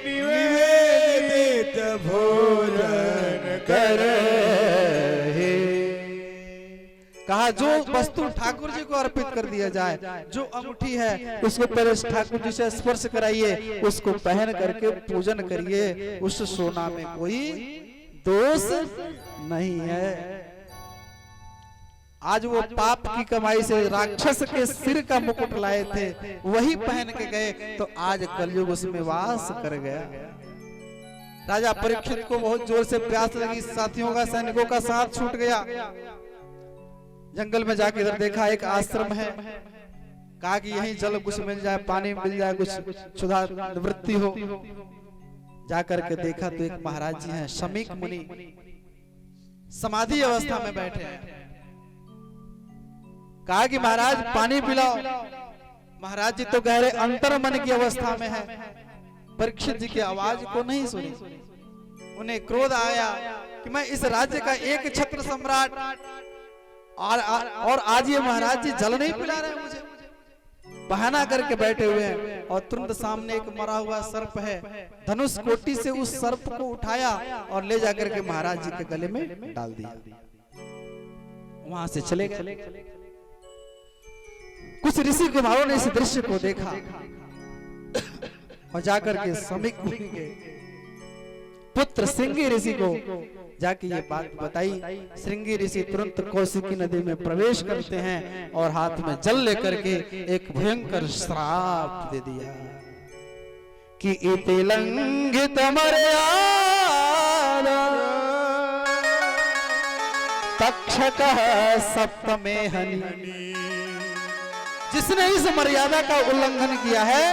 निवेदित भोजन करही।
कहा जो वस्तु ठाकुर जी को अर्पित कर दिया जाए, जो अंगूठी है उसको पहले ठाकुर जी से स्पर्श कराइए, उसको पहन करके पूजन करिए, उस सोना में कोई दोष नहीं है। आज वो पाप की कमाई से राक्षस के सिर का मुकुट लाए थे, वही पहन के गए, तो आज कलयुग उसमें वास कर गया। राजा परीक्षित को बहुत जोर से प्यास लगी, साथियों का, सैनिकों का साथ छूट गया। जंगल में जाके इधर देखा एक आश्रम है, कहा कि यहीं जल कुछ मिल जाए, पानी मिल जाए, कुछ क्षुधा निवृत्ति हो। जाकर के देखा तो एक महाराज जी हैं, शमीक मुनि, समाधि अवस्था में बैठे हैं। कहा कि महाराज पानी पिलाओ। महाराज जी तो गहरे अंतर मन की अवस्था में है, परीक्षित जी की आवाज को नहीं सुनी। उन्हें क्रोध आया कि मैं इस राज्य का एक छत्र सम्राट, और आज ये महाराज जी जल नहीं पिला रहे मुझे, बहाना करके बैठे हुए हैं। और तुरंत सामने एक मरा हुआ सर्प है, धनुष कोटि से उस सर्प को उठाया और ले जाकर के महाराज जी के गले में डाल दिया, वहां से चले गए। कुछ ऋषि कुमारों ने इस दृश्य को देखा और जाकर के शमीक मुनि के पुत्र श्रृंगी ऋषि को जाके ये बात बताई। श्रृंगी ऋषि तुरंत कौशिकी नदी में प्रवेश करते हैं और हाथ में जल लेकर के एक भयंकर श्राप दे दिया कि इति लंघित मर्यादा तक्षकः सप्तमे हनि। जिसने इस मर्यादा का उल्लंघन किया है,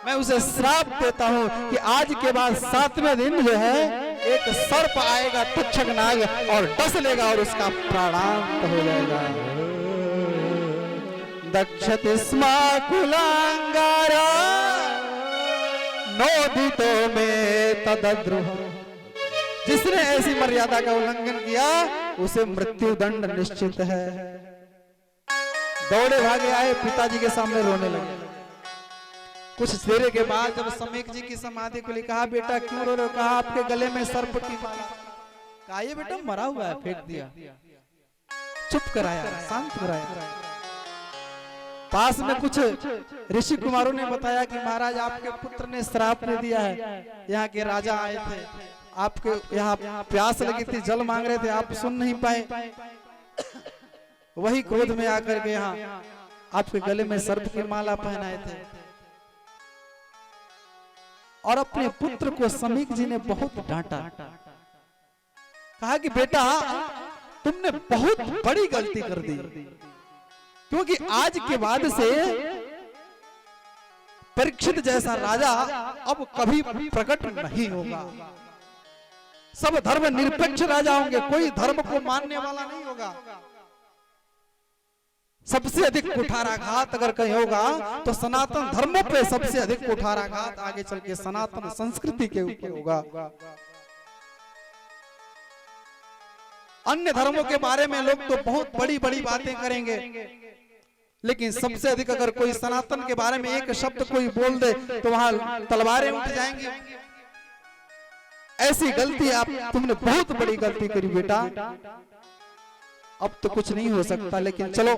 मैं उसे श्राप देता हूं कि आज के बाद 7वें दिन जो है एक सर्प आएगा, तक्षक नाग, और डस लेगा और उसका प्राणांत हो जाएगा। दक्षति स्माकुलांगारा नोदितो में तदद्रुह। जिसने ऐसी मर्यादा का उल्लंघन किया उसे मृत्यु दंड निश्चित है। दौड़े भागे आए, पिताजी के सामने रोने लगे। कुछ देर के बाद जब शमीक जी की समाधि को कहा, बेटा क्यों रो रहे हो? कहा आपके गले में सर्प की माला। कहा ये बेटा मरा हुआ है, फेंक दिया। चुप कराया, शांत कराया। पास में कुछ ऋषि कुमारों ने बताया कि महाराज आपके पुत्र ने श्राप दे दिया है, यहाँ के राजा आए थे, आपके यहाँ प्यास लगी थी, जल मांग रहे थे, आप सुन नहीं पाए, वही क्रोध में आकर के यहाँ आपके गले में सर्प की माला पहनाए थे। और अपने पुत्र को शमीक जी ने बहुत डांटा, कहा कि बेटा तुमने बहुत बड़ी गलती कर दी, क्योंकि आज के बाद से परीक्षित जैसा राजा अब कभी प्रकट नहीं होगा। सब धर्म निरपेक्ष राजा होंगे, कोई धर्म को मानने वाला नहीं होगा। सबसे अधिक कुठाराघात अगर कहीं होगा तो सनातन धर्मों पे सबसे अधिक कुठाराघात आगे चल के सनातन संस्कृति के ऊपर होगा। अन्य धर्मों के बारे में लोग तो बहुत बड़ी बड़ी बातें करेंगे, लेकिन सबसे अधिक अगर कोई सनातन के बारे में एक शब्द कोई बोल दे तो वहां तलवारें उठ जाएंगी। ऐसी गलती तुमने बहुत बड़ी गलती करी बेटा, अब तो कुछ नहीं हो सकता। लेकिन चलो,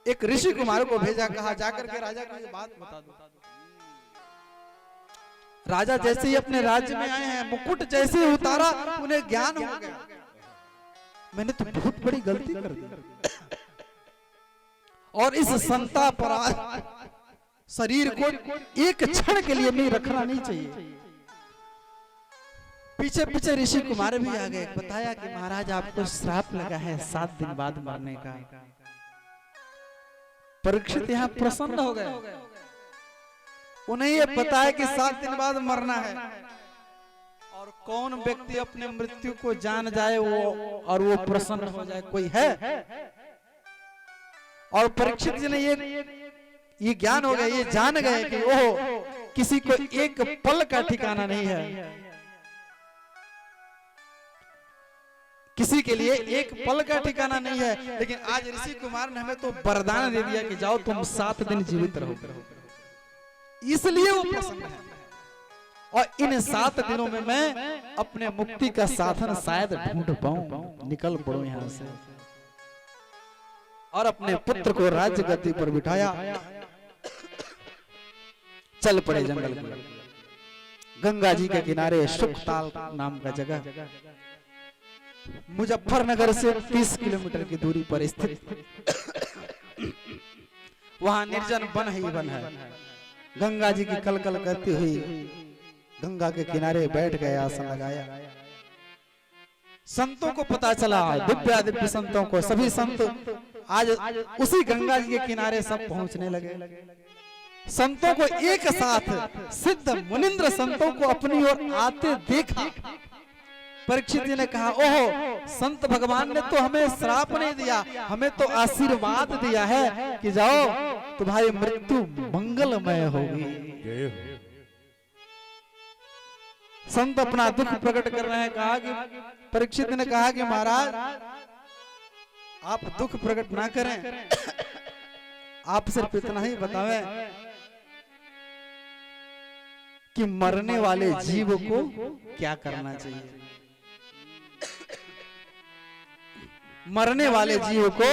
एक ऋषि कुमार को भेजा, कहा जाकर के राजा को ये बात बता दो। राजा जैसे ही अपने राज्य में आए हैं, मुकुट जैसे ही उतारा, उन्हें ज्ञान हो गया, मैंने तो बहुत बड़ी गलती कर दी, और इस संता पर शरीर को एक क्षण के लिए नहीं रखना नहीं चाहिए। पीछे पीछे ऋषि कुमार भी आ गए, बताया कि महाराज आपको श्राप लगा है 7 दिन बाद मरने का। परीक्षित यहाँ प्रसन्न हो गए, उन्हें ये पता है कि 7 दिन बाद मरना है, और कौन व्यक्ति अपने मृत्यु को जान जाए वो और वो प्रसन्न हो जाए, कोई है? और परीक्षित जी ने ये ज्ञान हो गया, ये जान गए कि ओह, किसी को एक पल का ठिकाना नहीं है, किसी के लिए एक पल का ठिकाना नहीं है। लेकिन आज ऋषि कुमार ने हमें तो वरदान दे दिया कि जाओ तुम 7 दिन जीवित रहो, इसलिए वो प्रसन्न है। और इन 7 दिनों में मैं अपने मुक्ति का साधन शायद ढूंढ पाऊं, निकल पड़ो यहां से। और अपने पुत्र को राज्य गद्दी पर बिठाया, चल पड़े जंगल में। गंगा जी के किनारे सुखताल नाम का जगह मुजफ्फरनगर से 30 किलोमीटर की दूरी पर स्थित, वहां निर्जन वन ही वन है। गंगा जी की कलकल करती हुई गंगा के किनारे बैठ गए, आसन लगाया। संतों को पता चला, दिव्य संतों को, सभी संत आज उसी गंगा जी के किनारे सब पहुंचने लगे। संतों को एक साथ सिद्ध मुनिंद्र संतों को अपनी ओर आते देखा। परीक्षित जी ने कहा, ओहो, संत भगवान ने तो हमें श्राप नहीं दिया, हमें तो आशीर्वाद दिया है कि जाओ तुम्हारी मृत्यु मंगलमय होगी। संत अपना दुख प्रकट कर रहे हैं। कहा कि परीक्षित ने कहा कि महाराज आप दुख प्रकट ना करें, आप सिर्फ इतना ही बतावें कि मरने वाले जीव को क्या करना चाहिए। मरने वाले जीव को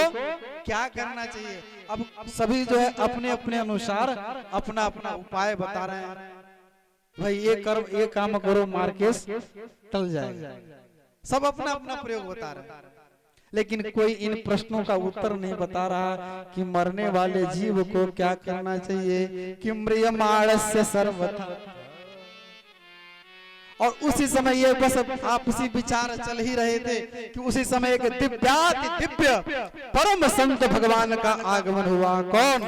क्या करना चाहिए। अब सभी जो है अपने अपने अनुसार अपना अपना उपाय बता रहे हैं। भाई ये काम करो, मार केस टल जाएगा। सब अपना अपना प्रयोग बता रहे हैं, लेकिन कोई इन प्रश्नों का उत्तर नहीं बता रहा कि मरने वाले जीव को क्या करना चाहिए। कि म्रियमाणस्य सर्वथा, और उसी समय ये बस आपसी विचार चल ही रहे थे कि उसी समय एक दिव्य परम संत भगवान का आगमन हुआ। कौन?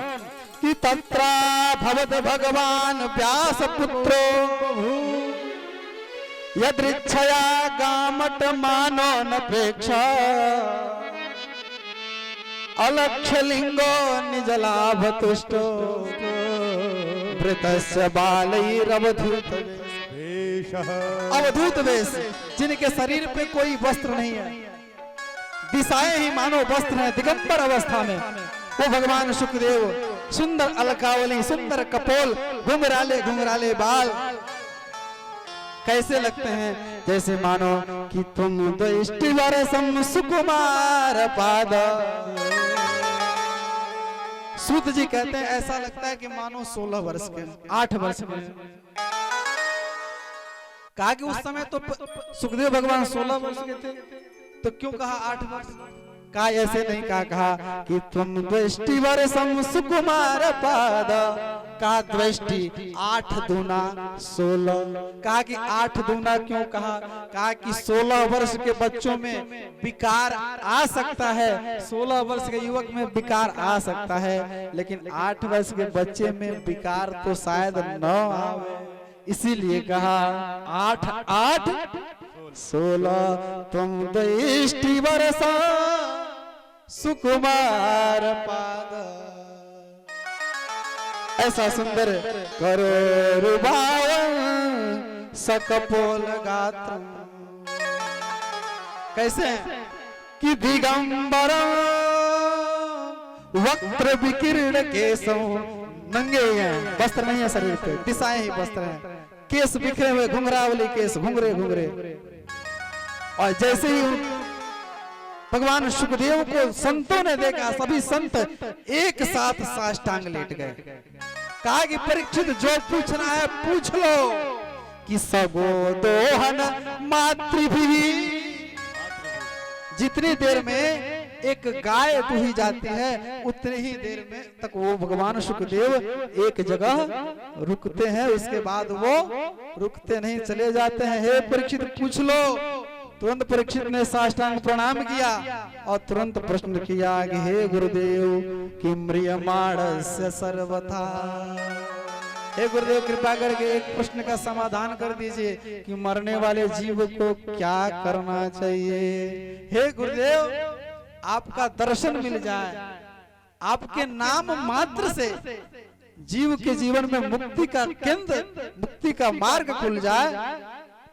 कि तत्रा भवद भगवान व्यास पुत्रो यदृच्छया गामट मानो न प्रेक्षा अलक्ष्य लिंगो निज लाभ तुष्टो वृतस्य बालैरवधूत अवधूत वेश, जिनके शरीर पे कोई वस्त्र नहीं है, दिशाएं ही मानो वस्त्र है। दिगंबर अवस्था में वो भगवान शुकदेव, सुंदर अलकावली, सुंदर कपोल, घुंघराले घुंघराले बाल, कैसे लगते हैं जैसे मानो कि तुम दृष्टि वरसम सुकुमार पाद। सूत जी कहते हैं ऐसा लगता है कि मानो 16 वर्ष के, 8 वर्ष के। कहा कि उस समय तो सुखदेव भगवान 16 वर्ष के थे, तो क्यों कहा 8 वर्ष? कहा ऐसे नहीं कहा कि तुम दृष्टि वरसम सुकुमार पाद। कहा दृष्टि 8 दूना 16। कहा कि 8 दूना क्यों कहा? कहा कि 16 वर्ष के बच्चों में विकार आ सकता है, 16 वर्ष के युवक में विकार आ सकता है, लेकिन 8 वर्ष के बच्चे में विकार तो शायद न आवे। इसीलिए कहा 8 8 16 तुम दृष्टि वरसा सुकुमार पाद। ऐसा सुंदर करो रुबावन सकपोल गात्रम। कैसे हैं कि दिगंबर वक्त्र विकीर्ण केशव, नंगे हैं, वस्त्र नहीं है शरीर पे, दिशाएं ही वस्त्र हैं, केस बिखरे हुए, घुंघरावली केस, घुंघरे घुंघरे। और जैसे ही भगवान सुखदेव को संतों ने देखा, सभी संत एक साथ साष्टांग लेट गए। कहा कि परीक्षित जो पूछना है पूछ लो, कि सबो दोहन मातृभी, जितनी देर में एक गाय दुही जाती है उतनी ही देर में तक वो भगवान सुखदेव एक जगह रुकते हैं, उसके बाद वो रुकते नहीं, चले जाते हैं। हे परीक्षित पूछ लो। तुरंत परीक्षित ने साष्टांग प्रणाम किया और तुरंत प्रश्न किया कि हे गुरुदेव कि म्रियमाणस्य सर्वथा, हे गुरुदेव कृपा करके एक प्रश्न का समाधान कर दीजिए कि मरने वाले जीव को क्या करना चाहिए। हे गुरुदेव आपका दर्शन मिल जाए, आपके नाम मात्र से जीव के जीवन में मुक्ति का केंद्र, मुक्ति का मार्ग खुल जाए,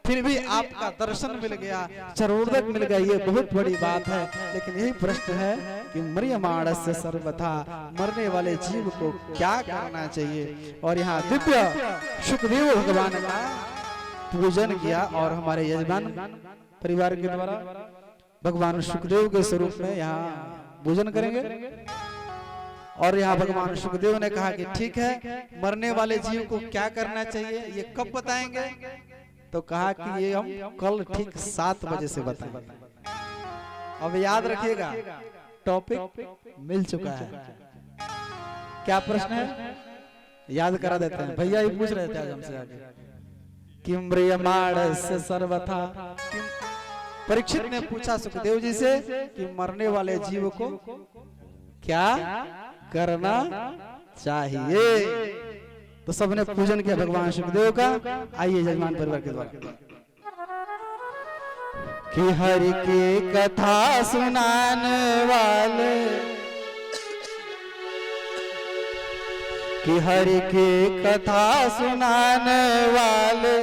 फिर भी आपका दर्शन मिल गया, चरोदक मिल गया, ये बहुत बड़ी बात है। लेकिन यही प्रश्न है कि म्रियमाणस्य सर्वथा, मरने वाले जीव को क्या करना चाहिए। और यहाँ दिव्य सुखदेव भगवान का पूजन किया और हमारे यजमान परिवार के द्वारा भगवान सुखदेव के स्वरूप में यहाँ पूजन करेंगे। और यहाँ भगवान सुखदेव ने कहा कि ठीक है, मरने वाले जीव को क्या करना चाहिए ये कब बताएंगे, तो कहा कि ये हम कल ठीक 7 बजे से बताएंगे। अब याद रखिएगा टॉपिक मिल चुका है। क्या प्रश्न है याद करा देते हैं। भैया ही पूछ रहे थे आज हमसे आगे, किम म्रियमाणस्य सर्वथा, परीक्षित ने पूछा सुखदेव जी से कि मरने वाले जीव को क्या करना चाहिए। तो सबने पूजन किया भगवान सुखदेव का। आइए यजमान परिवार के द्वारा कि हरि की कथा सुनाने वाले, कि हरि की कथा सुनाने वाले,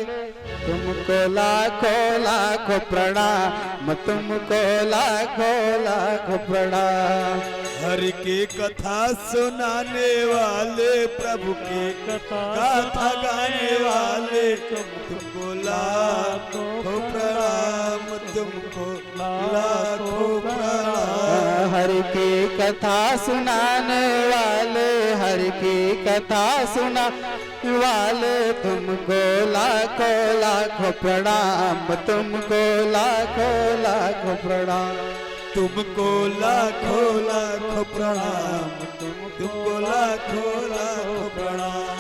तुमको लाखों लाखों प्रणाम, तुमको लाखों लाखों प्रणाम।
हरि की कथा सुनाने वाले, प्रभु की गाथा गाने वाले, तुमको लाखों प्रणाम, तुमको लाखों प्रणाम।
हरि की कथा सुनाने वाले, हरि की कथा सुना वाले, तुमको लाखों लाखों प्रणाम, तुमको लाखों लाखों प्रणाम,
तुमको लाखों लाखों प्रणाम, तुमको लाखों लाखों प्रणाम।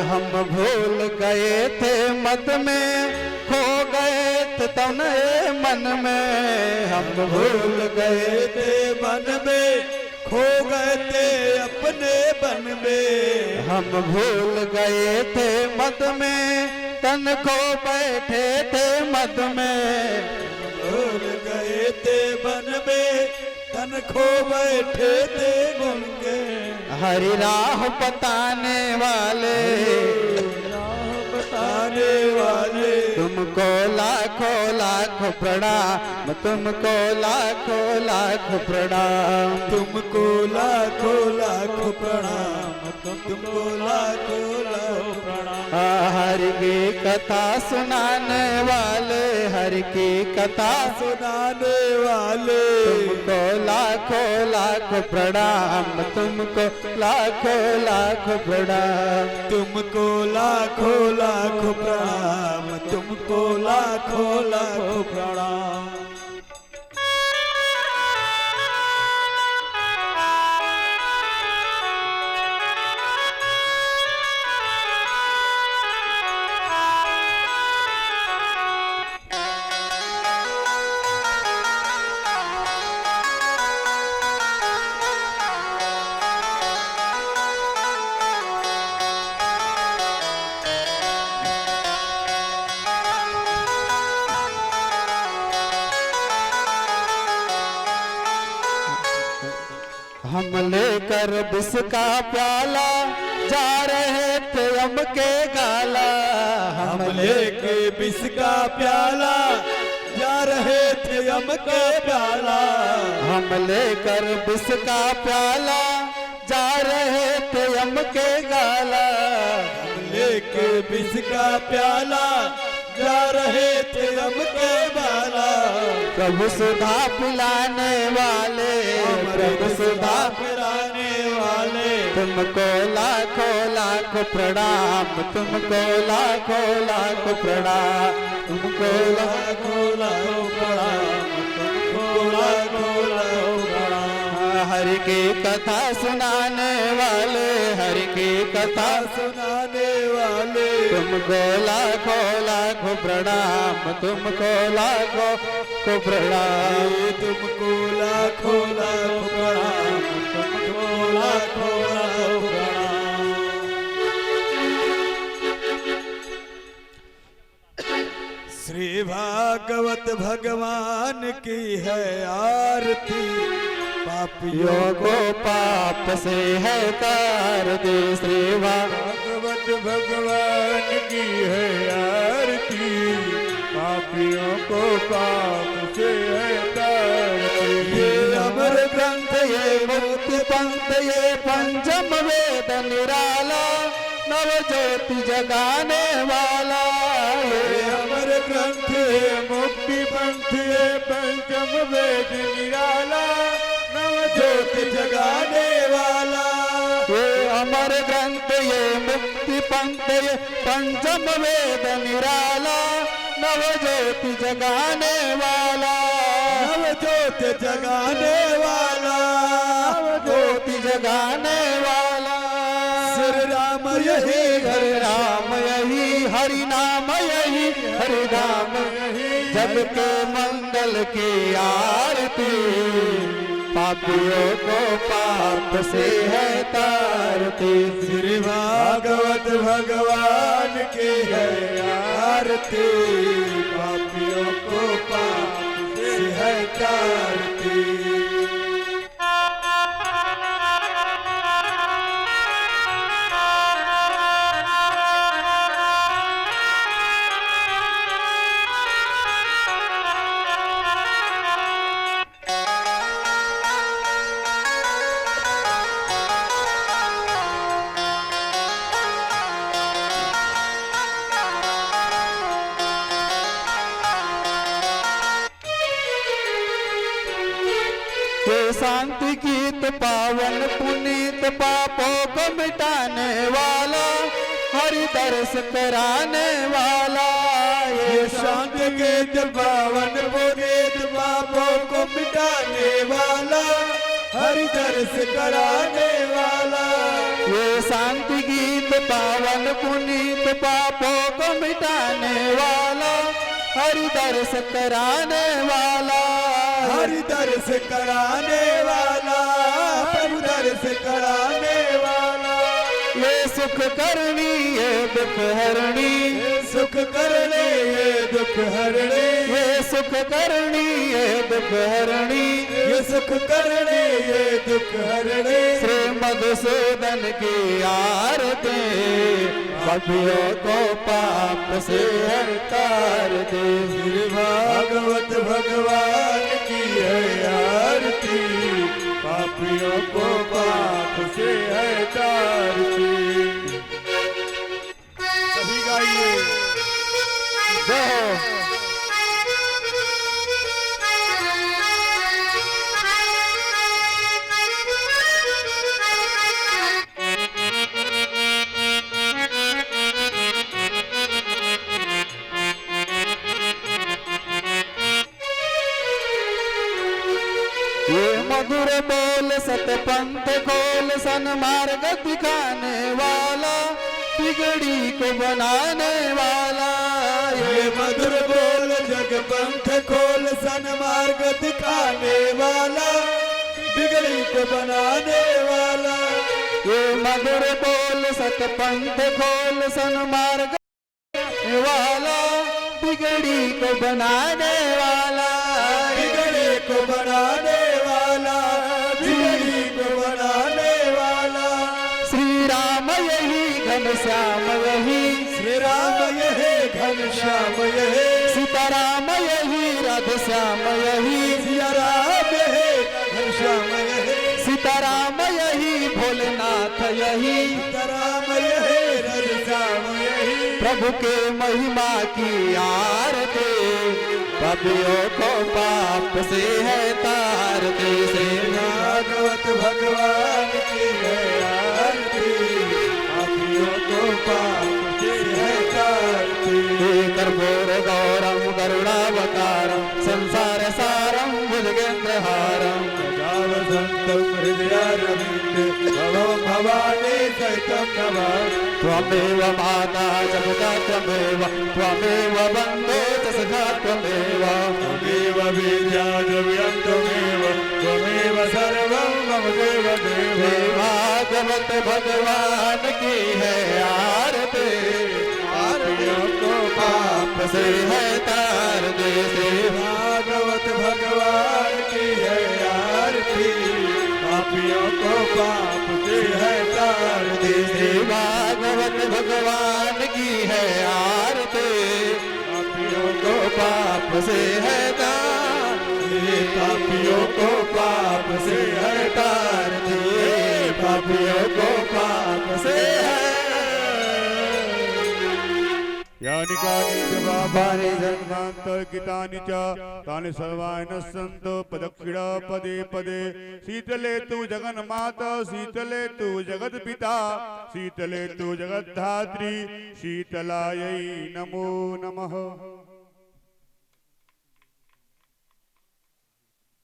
हम भूल गए थे मत में, खो गए थे तने मन में, हम भूल गए थे
मन में, खो गए थे अपने बन में।
हम भूल गए थे मद में, तन खो बैठे थे मद में।
भूल गए थे बन में, तन खो बैठे थे बन के।
हरि राह बताने वाले,
बताने वाले,
तुमको लाखों लाखों प्रणाम, तुमको लाखों लाखों प्रणाम,
तुमको लाखों लाखों प्रणाम, तुमको लाखों लाखों प्रणाम।
हरि की कथा सुनाने वाले, हरि की कथा
सुनाने वाले,
तुमको लाखों लाखों प्रणाम, तुमको लाखों लाखों प्रणाम,
तुमको लाखों लाखों प्रणाम, तुमको लाखों लाखों प्रणाम।
हम लेकर विष का प्याला जा रहे थे यम के गाला,
हम लेके विष का प्याला जा रहे थे यम के प्याला,
हम लेकर विष का प्याला जा रहे थे यम के गाला।
हम लेके विष का प्याला जा रहे थे यम के बाला।
प्रभु सुधा पिलाने वाले, प्रभु सुधा
पिलाने वाले,
तुमको लाखों लाख प्रणाम, तुमको लाखों लाख प्रणाम, तुमको
लाखों लाखों प्रणाम, तुमको लाखों लाखों प्रणाम।
हरि की कथा सुनाने वाले, हरि की कथा
सुनाने वाले,
तुमको लाखों लाखों प्रणाम, तुमको लाखों को प्रणाम।
तुमको लाखों लाखों प्रणाम, तुमको लाखों लाखों प्रणाम। श्री भागवत भगवान की है आरती, पापियों
पापियों को पाप से है तार दे। श्री
भागवत भगवान की है आरती, पापियों को पाप से है तारती।
ये अमर ग्रंथ, ये मुक्ति पंथ, ये पंचम वेद निराला, नव ज्योति जगाने वाला।
ये अमर ग्रंथ है मुक्ति पंथ, ये पंचम वेद निराला, नव ज्योति जगाने वाला।
ये अमर ग्रंथ, ये मुक्ति पंथ, ये पंचम वेद निराला, नव ज्योति जगाने वाला।
नव ज्योति जगाने वाला,
नव ज्योति जगाने वाला।
श्री राम यही
हरि राम यही, हरि नाम यही, हरि नाम
यही,
जग के मंगल की आरती, पापियों को पाप से है तारती।
श्री भागवत भगवान की है आरती, पापियों को पाप से है तारती।
ये शांति गीत पावन पुनीत, पापों को मिटाने वाला, हरि दर्श कराने वाला।
ये शांत गीत पावन पुनीत, पापों को मिटाने वाला, हरि दर्श कराने वाला।
ये शांति गीत पावन पुनीत, पापों को मिटाने वाला, हरि दर्श कराने वाला।
हरि दर्श कराने वाला, प्रभु दर्श कराने वाला।
ये सुख करनी, ये दुख हरणी,
ये सुख करने, ये दुख हरणे,
ये सुख करनी, ये दुख हरणी,
ये सुख करने, ये दुख हरणे।
श्री मधुसूदन की आरती, पापियों को पाप से तार दे।
श्री भागवत भगवान की है आरती, पापियों को पाप से है तारती। सभी गाइए
जय हो। ये मधुर बोल सतपंथ खोल, सन्मार्ग दिखाने वाला, बिगड़ी को बनाने वाला।
ये मधुर बोल जगपंथ खोल, सन्मार्ग दिखाने वाला, बिगड़ी को बनाने वाला।
ये मधुर बोल सतपंथ खोल, सन्मार्ग वाला, बिगड़ी को बनाने वाला।
बिगड़ी को बनाने वाला, बिगड़ी को बनाने वाला।
श्री राम यही घनश्याम यही,
श्री राम यही घनश्याम यही,
सीताराम यही राधे श्याम यही,
सिया राम है घनश्याम है,
सीताराम यही, भोलेनाथ यही,
सीताराम है घनश्याम यही,
प्रभु के महिमा की आरती, पापियों को पाप से है तारते से।
भागवत भगवान की है आरती, पापियों को पाप से है तारती।
कर्पूर गौरम करुणावतारम संसार सारम भुजगेन्द्रहारम,
वसंतम हृदयारविंदे भवं भवानी सहितं नमामि।
त्वमेव माता च पिता त्वमेव, त्वमेव बन्धो च सखा त्वमेव,
त्वमेव विद्या द्रव्यं त्वमेव, त्वमेव सर्वं मम देव देव।
भागवत भगवान की है आरती, पापियों को पाप से है तारते से।
भागवत भगवान की है आरती, पापियों को पाप से है तारती से।
भागवत भगवान की है आरती, पापियों को पाप से है तारते,
पापियों को पाप से है तारती,
पापियों को पाप से है।
यानि कानि च पापानि जन्मान्तर्कितानि च तानि सर्वाणि नश्यन्तो प्रदक्षिणा पदे पदे। शीतले तु जगन्माता, शीतले तु जगत्पिता, शीतले तु जगद्धात्री, शीतलायै नमो नमः।